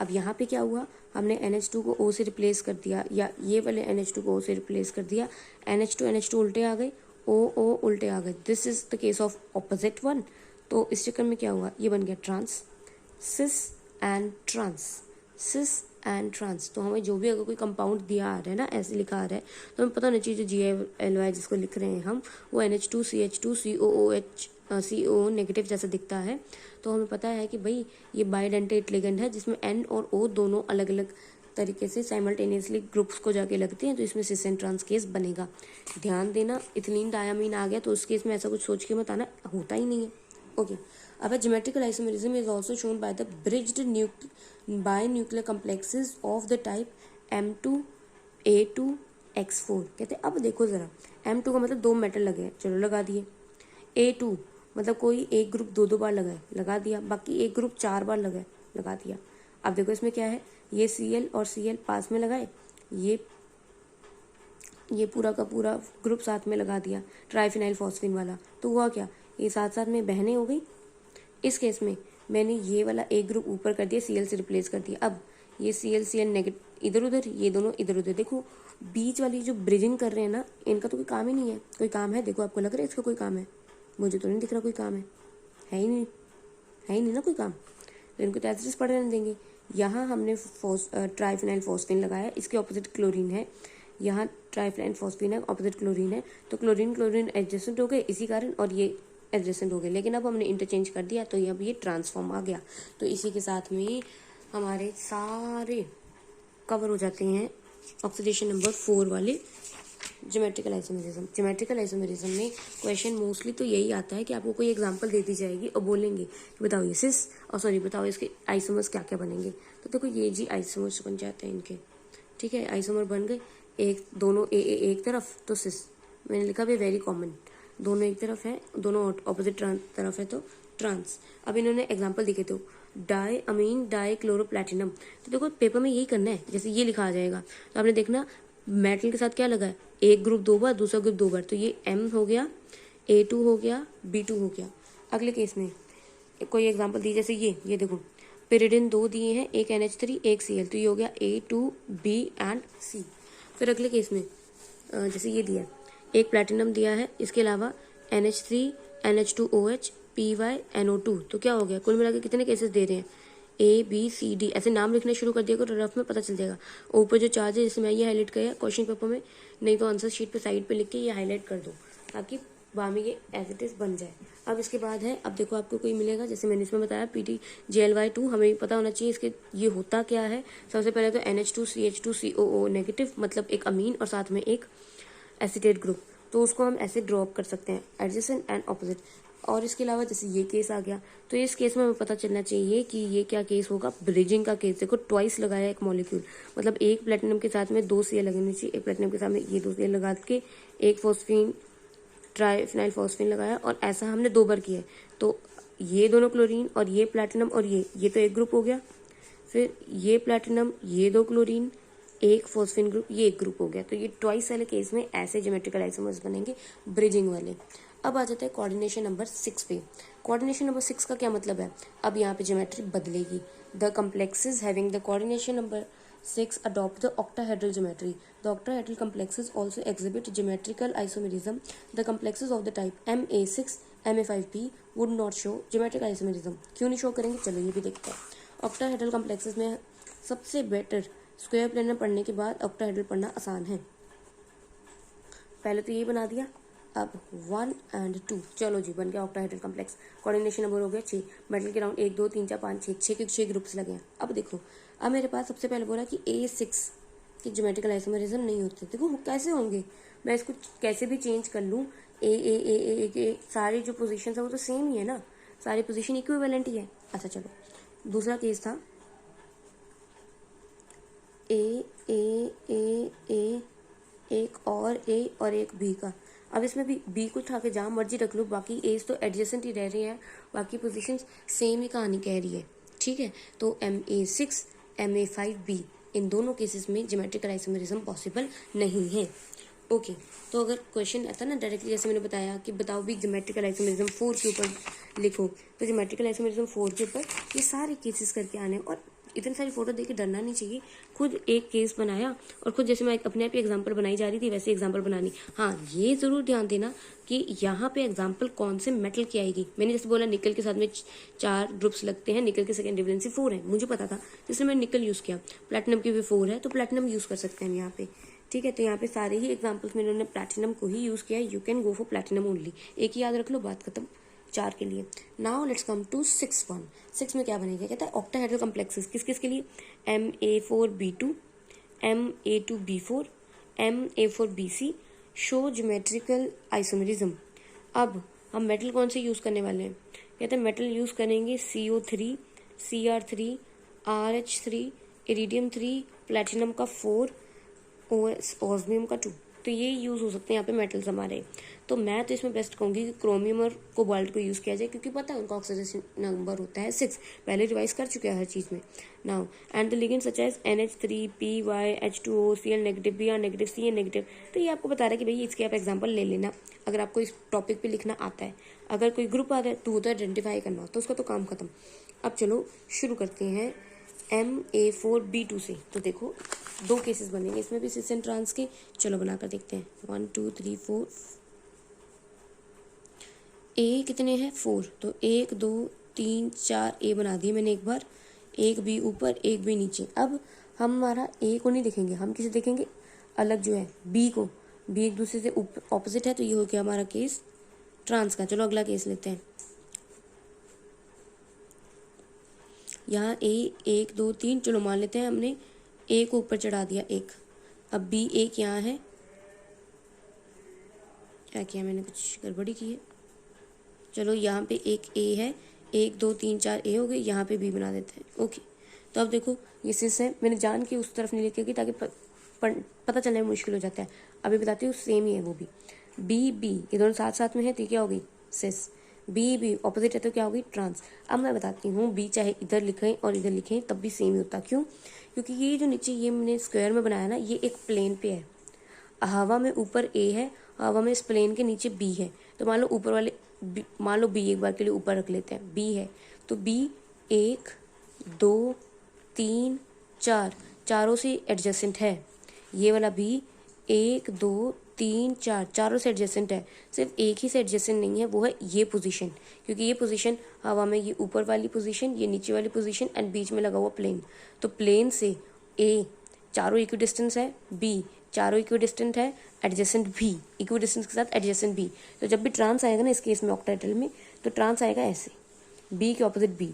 अब यहाँ पे क्या हुआ, हमने NH2 को O से रिप्लेस कर दिया, या ये वाले NH2 को O से रिप्लेस कर दिया, NH2 उल्टे आ गए, O O उल्टे आ गए। This is the case of opposite one. तो इस चक्कर में क्या हुआ, ये बन गया trans, cis and trans, cis and trans. तो हमें जो भी अगर कोई कंपाउंड दिया आ रहा है ना, ऐसे लिखा आ रहा है, तो हमें पता होना चाहिए जो GLY जिसको लिख रहे हैं हम, वो NH2CH2COO नेगेटिव जैसा दिखता है। तो हमें पता है कि भाई ये बाइडेंटेट लिगेंड है जिसमें N और O दोनों अलग अलग तरीके से साइमल्टेनियसली ग्रुप्स को जाके लगते हैं, तो इसमें सिस एंड ट्रांस केस बनेगा। ध्यान देना, इथिलीन डायामीन आ गया तो उस केस में ऐसा कुछ सोच के मत आना, होता ही नहीं है। ओके, अब geometrical isomerism is also shown by the bridged binuclear complexes of the type M2A2X4। कहते हैं अब देखो जरा, M2 का मतलब दो मेटल लगे हैं, चलो लगा दिए। A2 मतलब कोई एक ग्रुप दो बार लगाए, लगा दिया। बाकी एक ग्रुप 4 बार लगाए, लगा दिया। अब देखो इसमें क्या है, ये Cl और Cl पास में लगाए, ये पूरा का पूरा ग्रुप साथ में लगा दिया ट्राइफिनाइल फॉस्फीन वाला, तो हुआ क्या, ये साथ साथ में बहनें हो गई। इस केस में मैंने ये वाला एक ग्रुप ऊपर कर दिया, Cl से रिप्लेस कर दिया। अब ये Cl नेगेटिव इधर उधर, ये दोनों इधर उधर। देखो बीच वाली जो ब्रिजिंग कर रहे हैं ना, इनका तो कोई काम ही नहीं है। कोई काम है, देखो आपको लग रहा है इसका कोई काम है, मुझे तो नहीं दिख रहा कोई काम है ही नहीं, है ही नहीं ना कोई काम, तो इनको तो एसिड्स पढ़ रहने देंगे। यहाँ हमने ट्राइफिनाइल फॉस्फीन लगाया, इसके ऑपोजिट क्लोरीन है, यहाँ ट्राइफिनाइल फॉस्फीन है, ऑपोजिट क्लोरीन है, तो क्लोरीन क्लोरीन एडजेसेंट हो गए इसी कारण, और ये एडजेसेंट हो गए। लेकिन अब हमने इंटरचेंज कर दिया, तो अब ये ट्रांसफॉर्म आ गया। तो इसी के साथ में हमारे सारे कवर हो जाते हैं ऑक्सीडेशन नंबर 4 वाले ज्योमेट्रिकल आइसोमेरिज्म। ज्योमेट्रिकल आइसोमेरिज्म में क्वेश्चन मोस्टली तो यही आता है कि आपको कोई एग्जांपल दे दी जाएगी और बोलेंगे कि बताओ ये सिस, और सॉरी बताओ इसके आइसोमर्स क्या क्या बनेंगे। तो देखो ये जी आइसोमर्स बन जाते हैं इनके, ठीक है, आइसोमर बन गए। एक दोनों ए एक तरफ, तो सिस मैंने लिखा भी वेरी कॉमन, दोनों एक तरफ है, दोनों ऑपोजिट तरफ है, तो ट्रांस। अब इन्होंने एग्जाम्पल दिखे, तो डाई अमीन डाई क्लोरोप्लैटिनम। तो देखो पेपर में यही करना है, जैसे ये लिखा आ जाएगा, तो आपने देखना मेटल के साथ क्या लगा है, एक ग्रुप 2 बार, दूसरा ग्रुप 2 बार, तो ये M हो गया, A2 हो गया, B2 हो गया। अगले केस में कोई एग्जांपल दी, जैसे ये देखो पिरिडिन 2 दिए हैं, एक NH3 एक Cl, तो ये हो गया A2B एंड C। फिर अगले केस में जैसे ये दिया, एक प्लैटिनम दिया है, इसके अलावा NH3 NH2OH PY NO2, तो क्या हो गया, कुल मिला के कितने केसेस दे रहे हैं, ABCD। ऐसे नाम लिखना शुरू कर दिया करो, रफ में पता चल जाएगा। ऊपर जो चार्ज है, जैसे मैं ये हाईलाइट किया क्वेश्चन पेपर में, नहीं तो आंसर शीट पे साइड पे लिख के ये हाईलाइट कर दो, ताकि बामी ये एज इट इज बन जाए। अब इसके बाद है, अब देखो आपको कोई मिलेगा, जैसे मैंने इसमें बताया PTGLY2, हमें पता होना चाहिए इसके ये होता क्या है। सबसे पहले तो NH2CH2COO नेगेटिव, मतलब एक अमीन और साथ में एक एसिटेट ग्रुप, तो उसको हम ऐसे ड्रॉप कर सकते हैं, एडजेसेंट एंड ऑपोजिट। और इसके अलावा जैसे ये केस आ गया, तो इस केस में हमें पता चलना चाहिए कि ये क्या केस होगा, ब्रिजिंग का केस। देखो ट्वाइस लगाया एक मॉलिक्यूल, मतलब एक प्लेटिनम के साथ में 2 Cl लगनी चाहिए, एक प्लेटिनम के साथ में ये 2 Cl लगा के एक फॉस्फीन ट्राइफिनाइल फॉस्फीन लगाया, और ऐसा हमने 2 बार किया है। तो ये दोनों क्लोरीन और ये प्लेटिनम और ये तो एक ग्रुप हो गया, फिर ये प्लैटिनम, ये 2 क्लोरीन, एक फॉस्फेन ग्रुप, ये एक ग्रुप हो गया। तो ये ट्वाइस वाले केस में ऐसे ज्योमेट्रिकल आइसोमर्स बनेंगे ब्रिजिंग वाले। अब आ जाता है कोऑर्डिनेशन नंबर 6 पे। कोऑर्डिनेशन नंबर 6 का क्या मतलब है? अब यहाँ पे ज्योमेट्री बदलेगी। The complexes having the coordination number 6 adopt the octahedral geometry. The octahedral complexes also exhibit geometrical isomerism. The complexes of the type Ma6, Ma5b would not show geometrical isomerism. क्यों नहीं शो करेंगे? चलो ये भी देखते हैं। Octahedral complexes में सबसे बेटर स्क्वायर प्लेनर पढ़ने के बाद ऑक्टाहेड्रल पढ़ना आसान है। पहले तो ये बना दिया, अब 1 और 2, चलो जी बन गया ऑक्टाहेड्रल कॉम्प्लेक्स। कोऑर्डिनेशन नंबर हो गया 6, मेटल के राउंड 1 2 3 4 5 6 के 6 ग्रुप्स लगे हैं। अब देखो, अब मेरे पास सबसे पहले बोला कि A6 की ज्योमेट्रिकल आइसोमेरिज्म नहीं होते। देखो कैसे होंगे, मैं इसको कैसे भी चेंज कर लूँ, ए सारी जो पोजीशन है वो तो सेम ही है ना, सारी पोजीशन इक्विवेलेंट ही है। अच्छा चलो दूसरा केस था ए ए ए ए एक और एक बी का। अब इसमें भी बी को उठा के जहाँ मर्जी रख लो, बाकी एज तो एडजेसेंट ही रह रही है, बाकी पोजीशंस सेम ही कहानी कह रही है। ठीक है, तो Ma6 Ma5b इन दोनों केसेस में ज्योमेट्रिकल आइसोमेरिज्म पॉसिबल नहीं है। ओके, तो अगर क्वेश्चन आता ना डायरेक्टली, जैसे मैंने बताया कि बताओ भी ज्योमेट्रिकल आइसोमेरिज्म 4 के ऊपर लिखो, तो ज्योमेट्रिकल आइसोमेरिज्म 4 के ऊपर ये सारे केसेस करके आने, और इतनी सारी फोटो देख के डरना नहीं चाहिए। खुद एक केस बनाया और खुद जैसे मैं अपने आप ही एग्जाम्पल बनाई जा रही थी वैसे एग्जाम्पल बनानी। हाँ, ये जरूर ध्यान देना कि यहाँ पे एग्जाम्पल कौन से मेटल की आएगी। मैंने जैसे बोला निकल के साथ में 4 ग्रुप्स लगते हैं, निकल की सेकेंडरी वैलेंसी 4 है, मुझे पता था, जिसमें मैंने निकल यूज किया। प्लैटिनम की भी 4 है, तो प्लैटिनम यूज कर सकते हैं हम यहाँ पे। ठीक है, तो यहाँ पे सारे ही एग्जाम्पल्स में इन्होंने प्लैटिनम को ही यूज किया है। You can go for platinum only, एक ही याद रख लो, बात खत्म 4 के लिए। नाउ लेट्स कम टू 6 में क्या बनेगा, कहता है ऑक्टाहेड्रल कॉम्प्लेक्सेस किस किस के लिए, Ma4b2, Ma2b4, Ma4bc show geometrical isomerism. अब हम मेटल कौन से यूज करने वाले हैं, कहते हैं मेटल यूज करेंगे CO3, Cr3, RH3, iridium 3, platinum का 4, ऑस्मियम का 2। तो ये यूज हो सकते हैं यहाँ पे मेटल्स हमारे। तो मैं तो इसमें बेस्ट कहूँगी कि क्रोमियम और कोबाल्ट को यूज किया जाए, क्योंकि पता है उनका ऑक्सीडेशन नंबर होता है 6, पहले रिवाइज कर चुके हैं हर चीज में। Now and the ligand such as NH3 PY H2O Cl negative, Br negative, Cn negative. तो ये आपको बता रहा है कि भाई इसके आप एग्जाम्पल ले लेना अगर आपको इस टॉपिक पे लिखना आता है। अगर कोई ग्रुप आता है तो आइडेंटिफाई करना तो उसका तो काम खत्म। अब चलो शुरू करते हैं Ma4b2 से। तो देखो 2 केसेस बनेंगे इसमें भी सिस एंड ट्रांस के। चलो बनाकर देखते हैं 1 2 3 4। ए कितने हैं 4, तो 1 2 3 4 ए बना दिए मैंने एक बार, एक बी ऊपर एक बी नीचे। अब हम हमारा ए को नहीं देखेंगे, हम किसे देखेंगे, अलग जो है बी को। बी एक दूसरे से ऑपोजिट है, तो ये हो गया हमारा केस ट्रांस का। चलो अगला केस लेते हैं। यहाँ ए 1 2 3, चलो मान लेते हैं हमने ए को ऊपर चढ़ा दिया एक। अब बी एक यहाँ है, क्या किया मैंने, कुछ गड़बड़ी की है। चलो यहाँ पे एक ए है, 1 2 3 4 ए हो गए, यहाँ पे बी बना देते हैं। ओके, तो अब देखो ये सिस है, मैंने जान के उस तरफ नहीं लिखी कि ताकि पता चलने में मुश्किल हो जाता है। अभी बताती हूँ, सेम ही है वो भी। बी ये दोनों साथ साथ में है तो क्या हो गई सिस, बी ऑपोजिट है तो क्या होगी ट्रांस। अब मैं बताती हूँ, बी चाहे इधर लिखें और इधर लिखें तब भी सेम ही होता। क्यों? क्योंकि ये जो नीचे ये मैंने स्क्वायर में बनाया ना, ये एक प्लेन पे है, हवा में ऊपर ए है, हवा में इस प्लेन के नीचे बी है। तो मान लो ऊपर वाले मान लो बी एक बार के लिए ऊपर रख लेते हैं, बी है तो बी 1 2 3 4 चारों से एडजेसेंट है। ये वाला बी 1 2 3 4 चारों से एडजेसेंट है, सिर्फ एक ही से एडजेसेंट नहीं है, वो है ये पोजीशन। क्योंकि ये पोजीशन हवा में, ये ऊपर वाली पोजीशन, ये नीचे वाली पोजीशन एंड बीच में लगा हुआ प्लेन। तो प्लेन से ए चारों इक्वी डिस्टेंस है, बी चारों इक्वी डिस्टेंट है, एडजेसेंट भी इक्वी डिस्टेंस के साथ एडजेसेंट भी। तो जब भी ट्रांस आएगा ना इस केस में ऑक्टाहेड्रल में, तो ट्रांस आएगा ऐसे, बी के ऑपोजिट बी,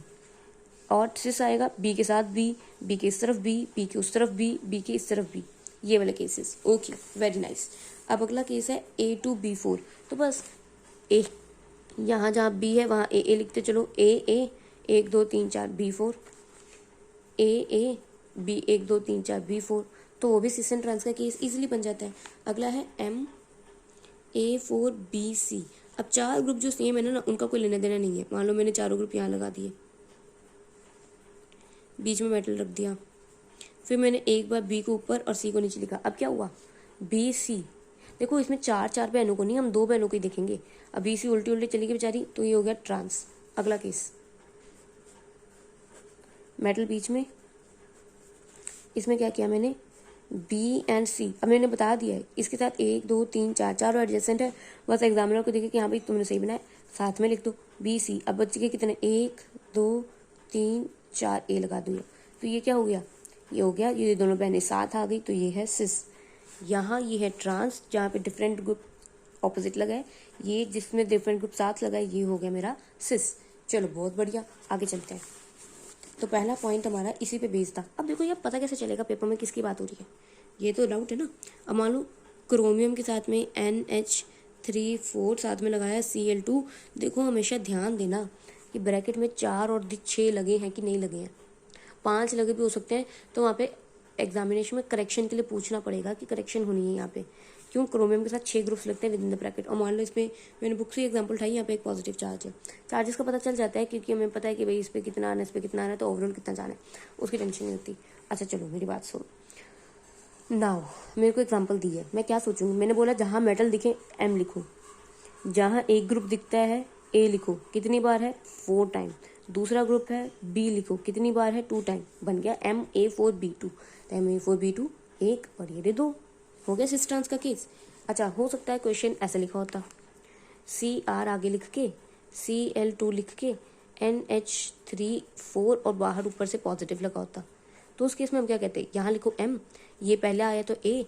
और सिस आएगा बी के साथ बी के इस तरफ बी के उस तरफ बी के इस तरफ बी, ये वाले केसेस। Okay, very nice. अब अगला केस है A2B4। तो बस ए यहाँ जहाँ बी है वहाँ ए लिखते चलो, ए 1 2 3 4 B4, ए बी 1 2 3 4 B4। तो वो भी सिस एंड ट्रांस का केस इजीली बन जाता है। अगला है MA4BC। अब 4 ग्रुप जो सेम है ना उनका कोई लेना देना नहीं है। मान लो मैंने चारों ग्रुप यहाँ लगा दिए, बीच में मेटल रख दिया, फिर मैंने एक बार बी को ऊपर और सी को नीचे लिखा। अब क्या हुआ, बी सी, देखो इसमें चार बहनों को नहीं, हम 2 बहनों को ही देखेंगे। अब बी सी उल्टी उल्टी चली गई बेचारी, तो ये हो गया ट्रांस। अगला केस, मेटल बीच में, इसमें क्या किया मैंने, बी एंड सी। अब मैंने बता दिया है इसके साथ 1 2 3 4 चारों एडजेसेंट है, बस एग्जामिनर को देखे कि हाँ भाई तुमने सही बनाया, साथ में लिख दो बी सी। अब बच गए कितने, 1 2 3 4, ए लगा दो। तो ये क्या हो गया, ये हो गया, ये दोनों बहनें साथ आ गई, तो ये है सिस। यहाँ ये है ट्रांस, जहाँ पे डिफरेंट ग्रुप ऑपोजिट लगा है, ये जिसमें डिफरेंट ग्रुप साथ लगा है, ये हो गया मेरा सिस। चलो बहुत बढ़िया, आगे चलते हैं। तो पहला पॉइंट हमारा इसी पे बेस्ड था। अब देखो ये पता कैसे चलेगा पेपर में किसकी बात हो रही है, ये तो डाउट है ना। अब मान लो क्रोमियम के साथ में NH3 साथ में लगाया Cl2। देखो हमेशा ध्यान देना कि ब्रैकेट में 4 और 6 लगे हैं कि नहीं लगे हैं, 5 लगे भी हो सकते हैं, तो वहाँ पे एग्जामिनेशन में करेक्शन के लिए पूछना पड़ेगा कि करेक्शन होनी है यहाँ पे, क्यों क्रोमियम के साथ 6 ग्रुप्स लगते हैं विद इन द ब्रैकेट। और मान लो इसमें मैंने बुक से एग्जांपल उठाई, यहाँ पे एक पॉजिटिव चार्ज है, चार्जेस का पता चल जाता है क्योंकि हमें पता है कि भाई इस पर कितना आना है, इस पर कितना आना है, तो ओवरऑल कितना जाना है, उसकी टेंशन नहीं होती। अच्छा चलो मेरी बात सुनो, नाउ मेरे को एग्जाम्पल दी है, मैं क्या सोचूंगी, मैंने बोला जहाँ मेटल दिखे M लिखो, जहाँ एक ग्रुप दिखता है A लिखो, कितनी बार है 4 टाइम, दूसरा ग्रुप है B लिखो, कितनी बार है 2 टाइम, बन गया MA4B2। तो MA4B2 1 और ये 2, हो गया सिस ट्रांस का केस। अच्छा हो सकता है क्वेश्चन ऐसे लिखा होता, CR आगे लिख के Cl2 लिख के NH3 और बाहर ऊपर से पॉजिटिव लगा होता, तो उस केस में हम क्या कहते हैं, यहाँ लिखो M, ये पहले आया तो A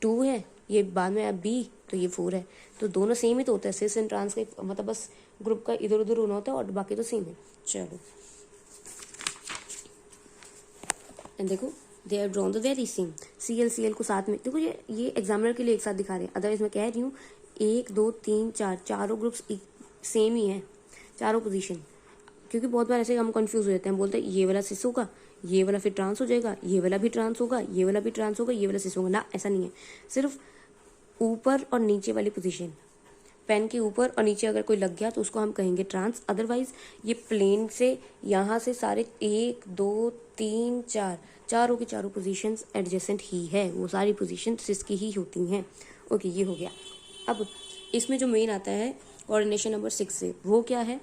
2 है, ये बाद में आया B तो ये 4 है, तो दोनों सेम ही तो होता है। सिस एंड ट्रांस का मतलब बस ग्रुप का इधर उधर होना होता है और बाकी तो सेम है। चलो एंड देखो they are drawn the very same, Cl को साथ में, देखो ये एग्जामिनर के लिए एक साथ दिखा रहे हैं, अदरवाइज मैं कह रही हूँ 1 2 3 4 चारों ग्रुप्स सेम ही हैं, चारों पोजीशन। क्योंकि बहुत बार ऐसे हम कंफ्यूज हो जाते हैं, बोलते हैं ये वाला सिस होगा, ये वाला फिर ट्रांस हो जाएगा, ये वाला भी ट्रांस होगा, ये वाला भी ट्रांस होगा, ये वाला सिस होगा ना, ऐसा नहीं है। सिर्फ ऊपर और नीचे वाली पोजीशन, पेन के ऊपर और नीचे अगर कोई लग गया तो उसको हम कहेंगे ट्रांस, अदरवाइज ये प्लेन से यहाँ से सारे 1 2 3 4 चारों की चारों पोजीशंस एडजेसेंट ही है, वो सारी पोजीशन सिस की ही होती हैं। ओके ये हो गया। अब इसमें जो मेन आता है कोऑर्डिनेशन नंबर 6 से, वो क्या है,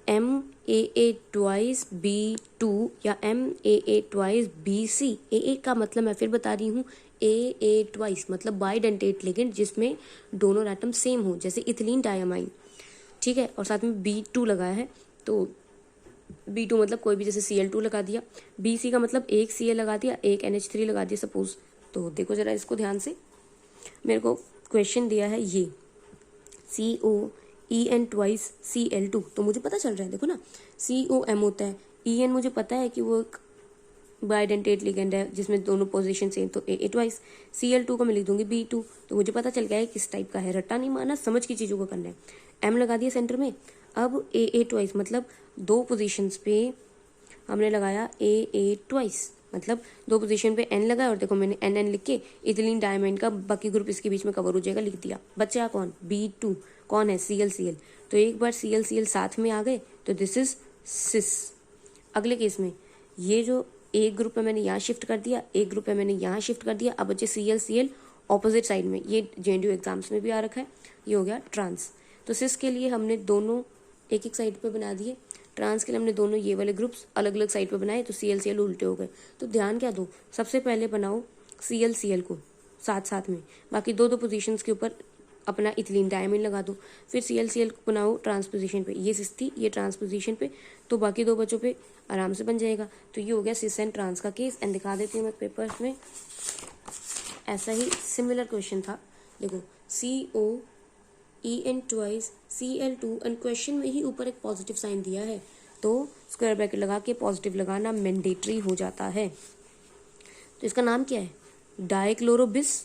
MAA ट्वाइस B2 या MAA ट्वाइस BC। AA का मतलब मैं फिर बता रही हूँ, AA ट्वाइस मतलब बाइडेंटेट लिगेंड जिसमें दोनों एटम सेम हो, जैसे इथिलीन डायमाइन, ठीक है, और साथ में B2 लगाया है, तो B2 मतलब कोई भी, जैसे Cl2 लगा दिया, BC का मतलब एक Cl लगा दिया, एक NH3 लगा दिया सपोज। तो देखो जरा इसको ध्यान से, मेरे को क्वेश्चन दिया है ये COEN ट्वाइस Cl2, तो मुझे पता चल रहा है, देखो ना COM होता है, EN मुझे पता है कि वो एक बाइडेंटेट लिगेंड है जिसमें दोनों पोजीशन सेम, तो AA ट्वाइस, Cl2 को मैं लिख दूंगी B2, तो मुझे पता चल गया है किस टाइप का है, रट्टा नहीं मारना, समझ की चीज़ों को करना है। M लगा दिया सेंटर में, अब AA ट्वाइस मतलब 2 पोजीशंस पे हमने लगाया AA ट्वाइस, मतलब 2 पोजीशन पे N लगाया, और देखो मैंने NN लिख के इथिलीन डायमाइन का बाकी ग्रुप इसके बीच में कवर हो जाएगा लिख दिया। बचा कौन, B2, कौन है Cl, तो एक बार Cl साथ में आ गए तो दिस इज सिस। अगले केस में ये जो एक ग्रुप है मैंने यहाँ शिफ्ट कर दिया, एक ग्रुप है मैंने यहाँ शिफ्ट कर दिया, अब बचे Cl ऑपोजिट साइड में, ये JNTU एग्जाम्स में भी आ रखा है, ये हो गया ट्रांस। तो सिस के लिए हमने दोनों एक एक साइड पे बना दिए, ट्रांस के लिए हमने दोनों ये वाले ग्रुप्स अलग अलग साइड पे बनाए, तो Cl उल्टे हो गए। तो ध्यान क्या दो, सबसे पहले बनाओ Cl को साथ साथ में, बाकी 2 पोजीशंस के ऊपर अपना इथिलीन डायमाइन लगा दो, फिर Cl को बनाओ ट्रांसपोजिशन पे, ये सिस थी, ये ट्रांसपोजिशन पे, तो बाकी 2 बच्चों पे आराम से बन जाएगा। तो ये हो गया सिस एंड ट्रांस का केस। एंड दिखा देती हूँ मैं पेपर्स में, ऐसा ही सिमिलर क्वेश्चन था, देखो COEN twice Cl2 and question में ही ऊपर एक पॉजिटिव साइन दिया है, तो स्क्वायर ब्रैकेट लगा के पॉजिटिव लगाना मैंडेटरी हो जाता है। तो इसका नाम क्या है, डाइक्लोरोबिस।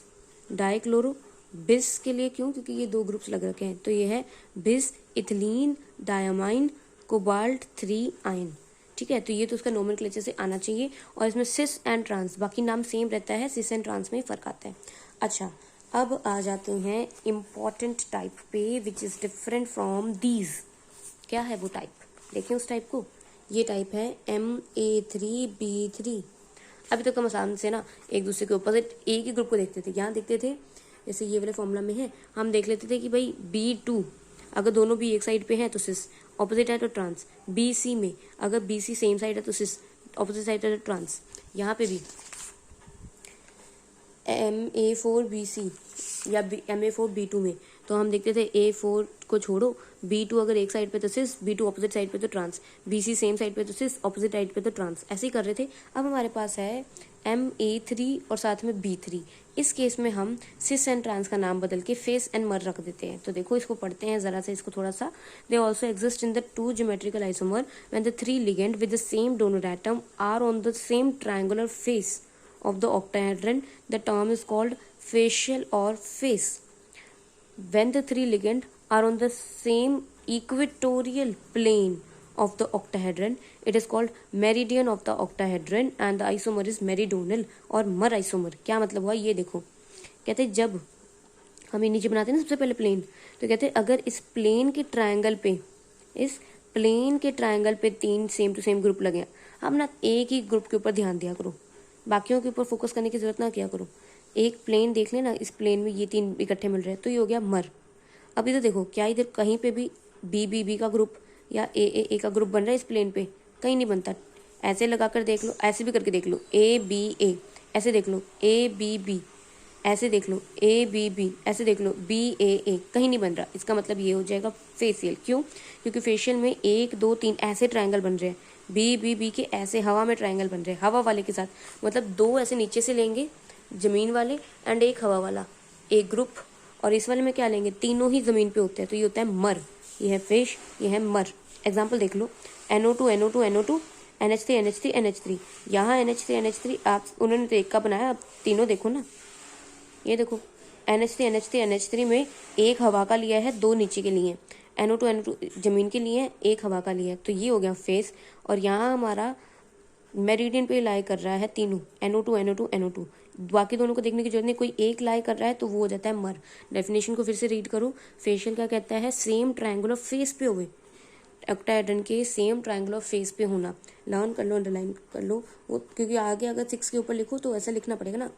डाइक्लोरोबिस के लिए क्यों, क्योंकि ये 2 ग्रुप्स लग रखे हैं, तो ये है बिस इथिलीन डायमाइन कोबाल्ट 3 आयन, ठीक है। तो ये तो उसका नोमेनक्लेचर से आना चाहिए, और इसमें सिस एंड ट्रांस बाकी नाम सेम रहता है, सिस एंड ट्रांस में फर्क आता है। अच्छा अब आ जाते हैं इम्पॉर्टेंट टाइप पे which is different from these. क्या है वो टाइप, देखिए उस टाइप को, ये टाइप है MA3B3। अभी तक हम आसान से ना एक दूसरे के ऑपोजिट एक ही ग्रुप को देखते थे। यहाँ देखते थे जैसे ये वाले फॉर्मूला में है, हम देख लेते थे कि भाई B2 अगर दोनों भी एक साइड पे हैं तो सिस, ऑपोजिट है तो ट्रांस। BC में अगर BC सेम साइड है तो सिस, ऑपोजिट साइड है तो ट्रांस। यहाँ पे भी MA4BC या MA4B2 में तो हम देखते थे A4 को छोड़ो, B2 अगर एक साइड पे तो सिस, B2 ऑपोजिट साइड पे तो ट्रांस, BC सेम साइड पे तो सिस, ऑपोजिट साइड पे तो ट्रांस, ऐसे ही कर रहे थे। अब हमारे पास है MA3 और साथ में B3। इस केस में हम सिस एंड ट्रांस का नाम बदल के फेस एंड मर रख देते हैं। तो देखो इसको पढ़ते हैं जरा से इसको थोड़ा सा। They also exist in the two geometrical isomer when the three ligand with the same donor atom are on the same triangular face of the octahedron. The term is called facial or face. When the three ligands are on the same equatorial plane of the octahedron, it is called meridian of the octahedron and the isomer is meridional और मर isomer। क्या मतलब हुआ ये देखो, कहते हैं जब हम ये नीचे बनाते हैं ना सबसे पहले प्लेन, तो कहते हैं अगर इस प्लेन के ट्रायंगल पे, इस प्लेन के ट्रायंगल पे तीन सेम टू सेम ग्रुप लगे, हम ना एक ही ग्रुप के ऊपर ध्यान दिया करो, बाकियों के ऊपर फोकस करने की जरूरत ना किया करो। एक प्लेन देख लेना, इस प्लेन में ये तीन इकट्ठे मिल रहे हैं तो ये हो गया मर। अभी तो देखो क्या इधर कहीं पे भी BBB का ग्रुप या AAA का ग्रुप बन रहा है इस प्लेन पे, कहीं नहीं बनता। ऐसे लगाकर देख लो, ऐसे भी करके देख लो, ABA, ऐसे देख लो ABB, ऐसे देख लो ABB, ऐसे देख लो BAA, कहीं नहीं बन रहा। इसका मतलब ये हो जाएगा फेशियल। क्यों? क्योंकि फेशियल में 1 2 3 ऐसे ट्रायंगल बन रहे हैं, BBB के ऐसे हवा में ट्रायंगल बन रहे हैं, हवा वाले के साथ, मतलब दो ऐसे नीचे से लेंगे जमीन वाले एंड एक हवा वाला, एक ग्रुप, और इस वाले में क्या लेंगे, तीनों ही जमीन पे होते हैं, तो ये होता है मर। ये है फिश, ये है मर। एग्जाम्पल देख लो, NO2 NO2 NO2, NH3 NH3 NH3। यहाँ NH3 NH3 आप उन्होंने तो एक का बनाया, अब तीनों देखो ना, ये देखो NH3 NH3 NH3 में एक हवा का लिया है, दो नीचे के लिए, NO2 NO2 जमीन के लिए, एक हवा का लिया है, तो ये हो गया फेस। और यहाँ हमारा मेरिडियन पे लाई कर रहा है तीनों, NO2 NO2 NO2, बाकी दोनों को देखने की जरूरत नहीं, कोई एक लाई कर रहा है तो वो हो जाता है मर। डेफिनेशन को फिर से रीड करो, फेशियल क्या कहता है, सेम ट्रायंगुलर फेस पे हुए, ऑक्टाहेड्रन के सेम ट्रायंगुलर फेस पे होना। लर्न कर लो, अंडरलाइन कर लो वो, क्योंकि आगे अगर 6 के ऊपर लिखो तो ऐसा लिखना पड़ेगा ना।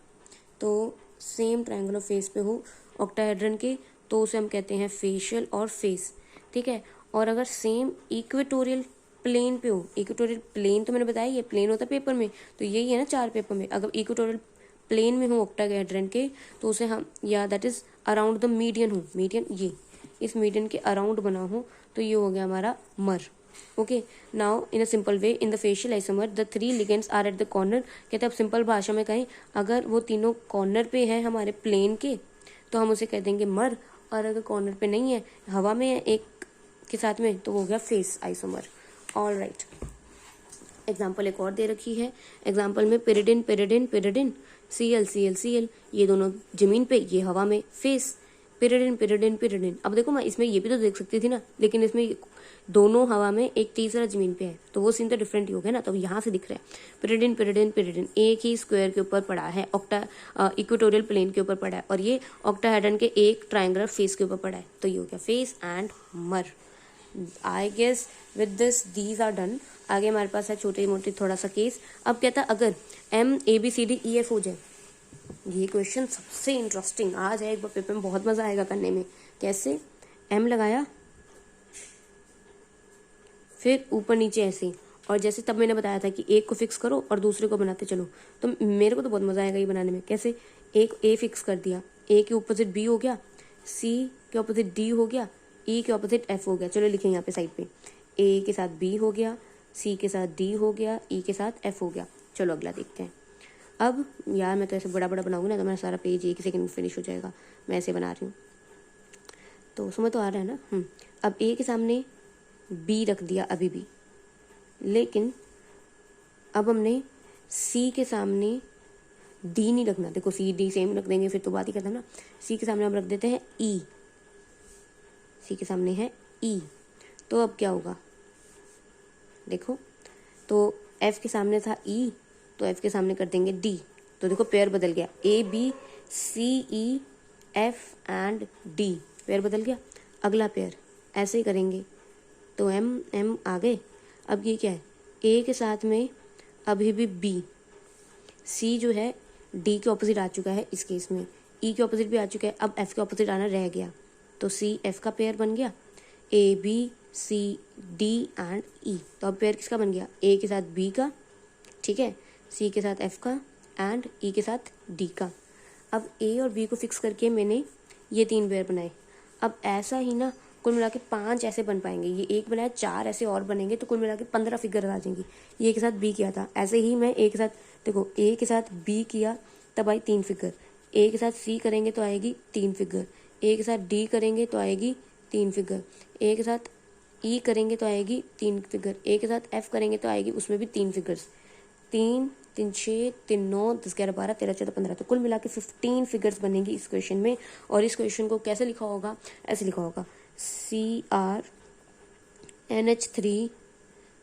तो सेम ट्रायंगुलर फेस पे हो ऑक्टाहेड्रन के तो उसे हम कहते हैं फेशियल और फेस, ठीक है। और अगर सेम इक्वेटोरियल प्लेन पे हो, इक्वेटोरियल प्लेन तो मैंने बताया ये प्लेन होता है पेपर में, तो यही है ना 4 पेपर में, अगर इक्वेटोरियल प्लेन में हो ऑक्टाहेड्रन के तो उसे हम, या that is around the median हो, मीडियन ये इस मीडियन के अराउंड बना हो, तो ये हो गया हमारा mer. Okay, now in a simple way, in the facial isomer the 3 ligands are at the corner. कहते हैं अब सिंपल भाषा में कहें, अगर वो तीनों कॉर्नर पे हैं हमारे प्लेन के तो हम उसे कह देंगे मर, और अगर कॉर्नर पे नहीं है, हवा में है एक के साथ में, तो वो हो गया face isomer. All right, example एक और दे रखी है। एग्जाम्पल में pyridine pyridine pyridine, Cl Cl Cl, ये दोनों जमीन पे, ये हवा में, फेस पिरिडिन पिरिडिन पिरिडिन। अब देखो मैं इसमें ये भी तो देख सकती थी ना, लेकिन इसमें दोनों हवा में, एक तीसरा जमीन पे है, तो वो सीन तो डिफरेंट ही हो गया ना। तो यहाँ से दिख रहा है पिरिडिन पिरिडिन पिरिडिन, एक ही स्क्वायर के ऊपर पड़ा है, इक्वेटोरियल प्लेन के ऊपर पड़ा है, और ये ऑक्टाहेड्रन के एक ट्रायंगुलर फेस के ऊपर पड़ा है, तो ये हो गया face and mer. I guess with this these are done. आगे हमारे पास है छोटे मोटे थोड़ा सा केस। अब कहता है अगर MABCDEF हो जाए, ये क्वेश्चन सबसे इंटरेस्टिंग आ जाए एक बार पेपर में, बहुत मजा आएगा करने में। कैसे, M लगाया, फिर ऊपर नीचे ऐसे, और जैसे तब मैंने बताया था कि एक को फिक्स करो और दूसरे को बनाते चलो, तो मेरे को तो बहुत मजा आएगा ये बनाने में। कैसे, एक A फिक्स कर दिया, A के ऑपोजिट B हो गया, C के ऑपोजिट D हो गया, E के ऑपोजिट F हो गया। चलो लिखें यहाँ पे साइड पे, A के साथ B हो गया, C के साथ D हो गया, E के साथ F हो गया। चलो अगला देखते हैं। अब यार मैं तो ऐसे बड़ा बड़ा बनाऊंगी ना तो मेरा सारा पेज एक ही सेकंड में फिनिश हो जाएगा, मैं ऐसे बना रही हूँ, तो समझ तो आ रहा है ना। अब A के सामने B रख दिया अभी भी, लेकिन अब हमने C के सामने D नहीं रखना। देखो C D सेम रख देंगे फिर तो बात ही खत्म ना। C के सामने हम रख देते हैं E, C के सामने है E, तो अब क्या होगा देखो, तो F के सामने था E, तो F के सामने कर देंगे D, तो देखो पेयर बदल गया, ABCEF एंड D, पेयर बदल गया। अगला पेयर ऐसे ही करेंगे, तो M आ गए। अब ये क्या है, ए के साथ में अभी भी बी, सी जो है डी के ऑपोजिट आ चुका है इस केस में, ई के ऑपोजिट भी आ चुका है, अब एफ के ऑपोजिट आना रह गया, तो सी एफ का पेयर बन गया, A B C D and E. तो अब पेयर किसका बन गया, ए के साथ बी का, ठीक है, सी के साथ एफ का एंड ई के साथ डी का। अब ए और बी को फिक्स करके मैंने ये 3 पेयर बनाए। अब ऐसा ही ना कुल मिला के 5 ऐसे बन पाएंगे, ये एक बनाया 4 ऐसे और बनेंगे, तो कुल मिला के 15 फिगर आ जाएंगी। ये के साथ बी किया था, ऐसे ही मैं ए के साथ, देखो ए के साथ बी किया तब आई 3 फिगर, ए के साथ सी करेंगे तो आएगी 3 फिगर, ए के साथ डी करेंगे तो आएगी 3 फिगर, ए के साथ ई करेंगे तो आएगी 3 फिगर, ए के साथ एफ करेंगे तो आएगी उसमें भी 3 फिगर्स, 3 3 6 3 9 10 11 12 13 14 15, तो कुल मिला के 15 फिगर्स बनेंगी इस क्वेश्चन में। और इस क्वेश्चन को कैसे लिखा होगा, ऐसे लिखा होगा CrNH3,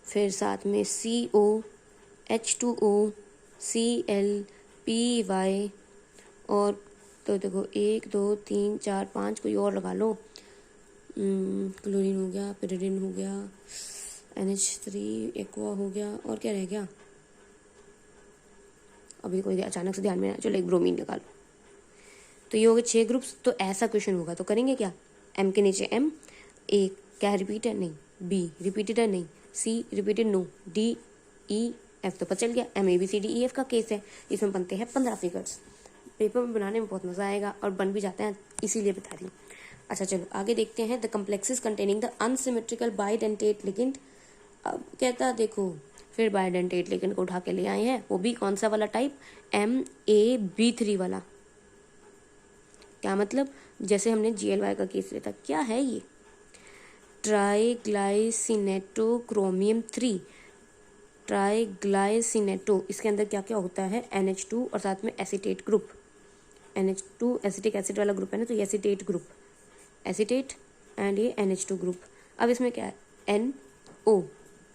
फिर साथ में CO H2O ClPy, और तो देखो 1 2 3 4 5 कोई और लगा लो, क्लोरीन हो गया, pyridine हो गया, NH3 एक्वा हो गया, और क्या रह गया अभी कोई अचानक से ध्यान में आया, चलो एक ब्रोमीन लगा लो। तो ये हो गए 6 ग्रुप्स। तो ऐसा क्वेश्चन होगा तो करेंगे क्या, एम के नीचे एम, ए क्या रिपीट है नहीं, बी रिपीटेड है नहीं, C repeated no, D E F तो पता चल गया, M A B C D E F का केस है, इसमें बनते हैं 15 फिगर्स। पेपर में बनाने में बहुत मज़ा आएगा और बन भी जाते हैं, इसीलिए बता रही हूँ। अच्छा चलो आगे देखते हैं, the complexes containing the unsymmetrical bidentate ligand. अब कहता देखो फिर बाइडेंटेट लिगेंड को उठा के ले आए हैं, वो भी कौन सा वाला टाइप, MAB3 वाला। क्या मतलब, जैसे हमने GLY का केस लिया था, क्या है ये, ट्राइग्लाइसिनेटोक्रोमियम 3, ट्राइग्लाइसिनेटो, इसके अंदर क्या क्या होता है, NH2 और साथ में acetate group, NH2 acetic acid वाला ग्रुप है ना, तो ये एसीटेट ग्रुप, एसीटेट एंड ये NH2 ग्रुप। अब इसमें क्या है,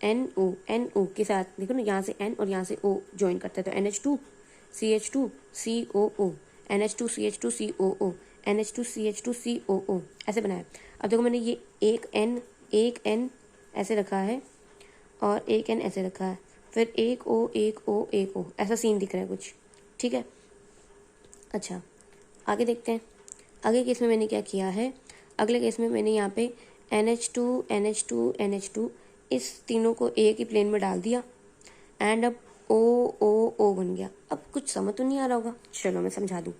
NO के साथ देखो ना, यहाँ से N और यहाँ से O ज्वाइन करता है, तो NH2 CH2 COO, NH2 CH2 COO, NH2 CH2 COO, ऐसे बनाया। अब देखो मैंने ये एक N ऐसे रखा है और एक N ऐसे रखा है, फिर एक O एक O एक O, ऐसा सीन दिख रहा है कुछ, ठीक है। अच्छा आगे देखते हैं, आगे केस में मैंने क्या किया है, अगले केस में मैंने यहाँ पे NH2 इस तीनों को एक ही प्लेन में डाल दिया एंड अब O बन गया। अब कुछ समझ तो नहीं आ रहा होगा, चलो मैं समझा दूँ।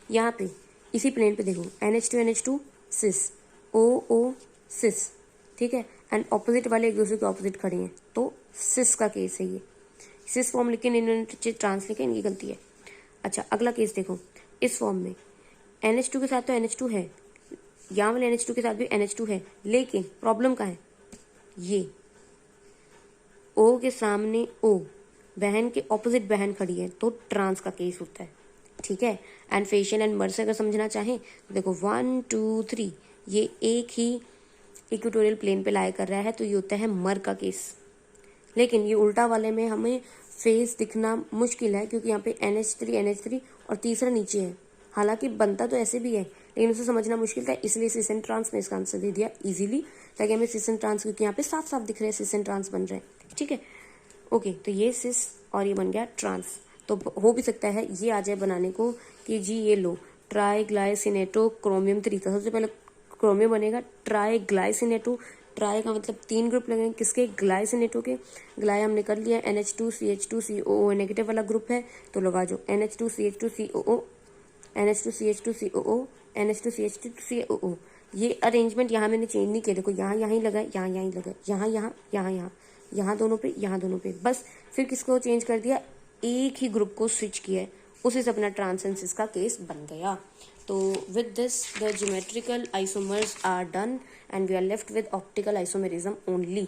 यहाँ पे इसी प्लेन पे देखो NH2 सिस, O सिस, ठीक है, एंड ऑपोजिट वाले एक दूसरे के ऑपोजिट खड़े हैं, तो सिस का केस है ये। सिस फॉर्म लिखे इन्होंने ट्रांस लिखे, इनकी गलती है। अच्छा अगला केस देखो, इस फॉर्म में NH2 के साथ तो NH2 है, यहाँ वाले NH2 के साथ भी NH2 है, लेकिन प्रॉब्लम का है ये O के सामने O, बहन के ऑपोजिट बहन खड़ी है, तो ट्रांस का केस होता है, ठीक है। एंड फेशियल एंड मर्स अगर समझना चाहें तो देखो 1 2 3 ये एक ही इक्वेटोरियल प्लेन पे लाई कर रहा है, तो ये होता है मर का केस। लेकिन ये उल्टा वाले में हमें फेस दिखना मुश्किल है, क्योंकि यहाँ पे NH3 और तीसरा नीचे है, हालांकि बनता तो ऐसे भी है, लेकिन उसे समझना मुश्किल था, इसलिए सिस एंड ट्रांस ने इसका आंसर दे दिया इजीली, ताकि हमें सिस एंड ट्रांस, क्योंकि यहाँ पे साफ साफ दिख रहे हैं सिस एंड ट्रांस बन रहे हैं, ठीक है। ओके तो ये सिस और ये बन गया ट्रांस। तो हो भी सकता है ये आ जाए बनाने को कि जी ये लो ट्राइग्लाइसिनेटोक्रोमियम 3, तो सबसे पहले क्रोमियम बनेगा, ट्राइग्लाइसिनेटो, ट्राई का मतलब 3 ग्रुप लगेंगे किसके, ग्लाइसिनेटो के, ग्लाई हमने कर लिया, NH2 CH2 COO नेगेटिव वाला ग्रुप है, तो लगा जो NH2 CH2 COO, NH2 CH2 COO, NH2 CH2 COO। ये अरेंजमेंट यहाँ मैंने चेंज नहीं किया, देखो यहाँ ही लगा, यहाँ ही लगा, यहाँ दोनों पे, बस फिर किसको चेंज कर दिया, एक ही ग्रुप को स्विच किया है, उसी से अपना ट्रांसेंसिस का केस बन गया। तो with this the geometrical isomers are done and we are left with optical isomerism only.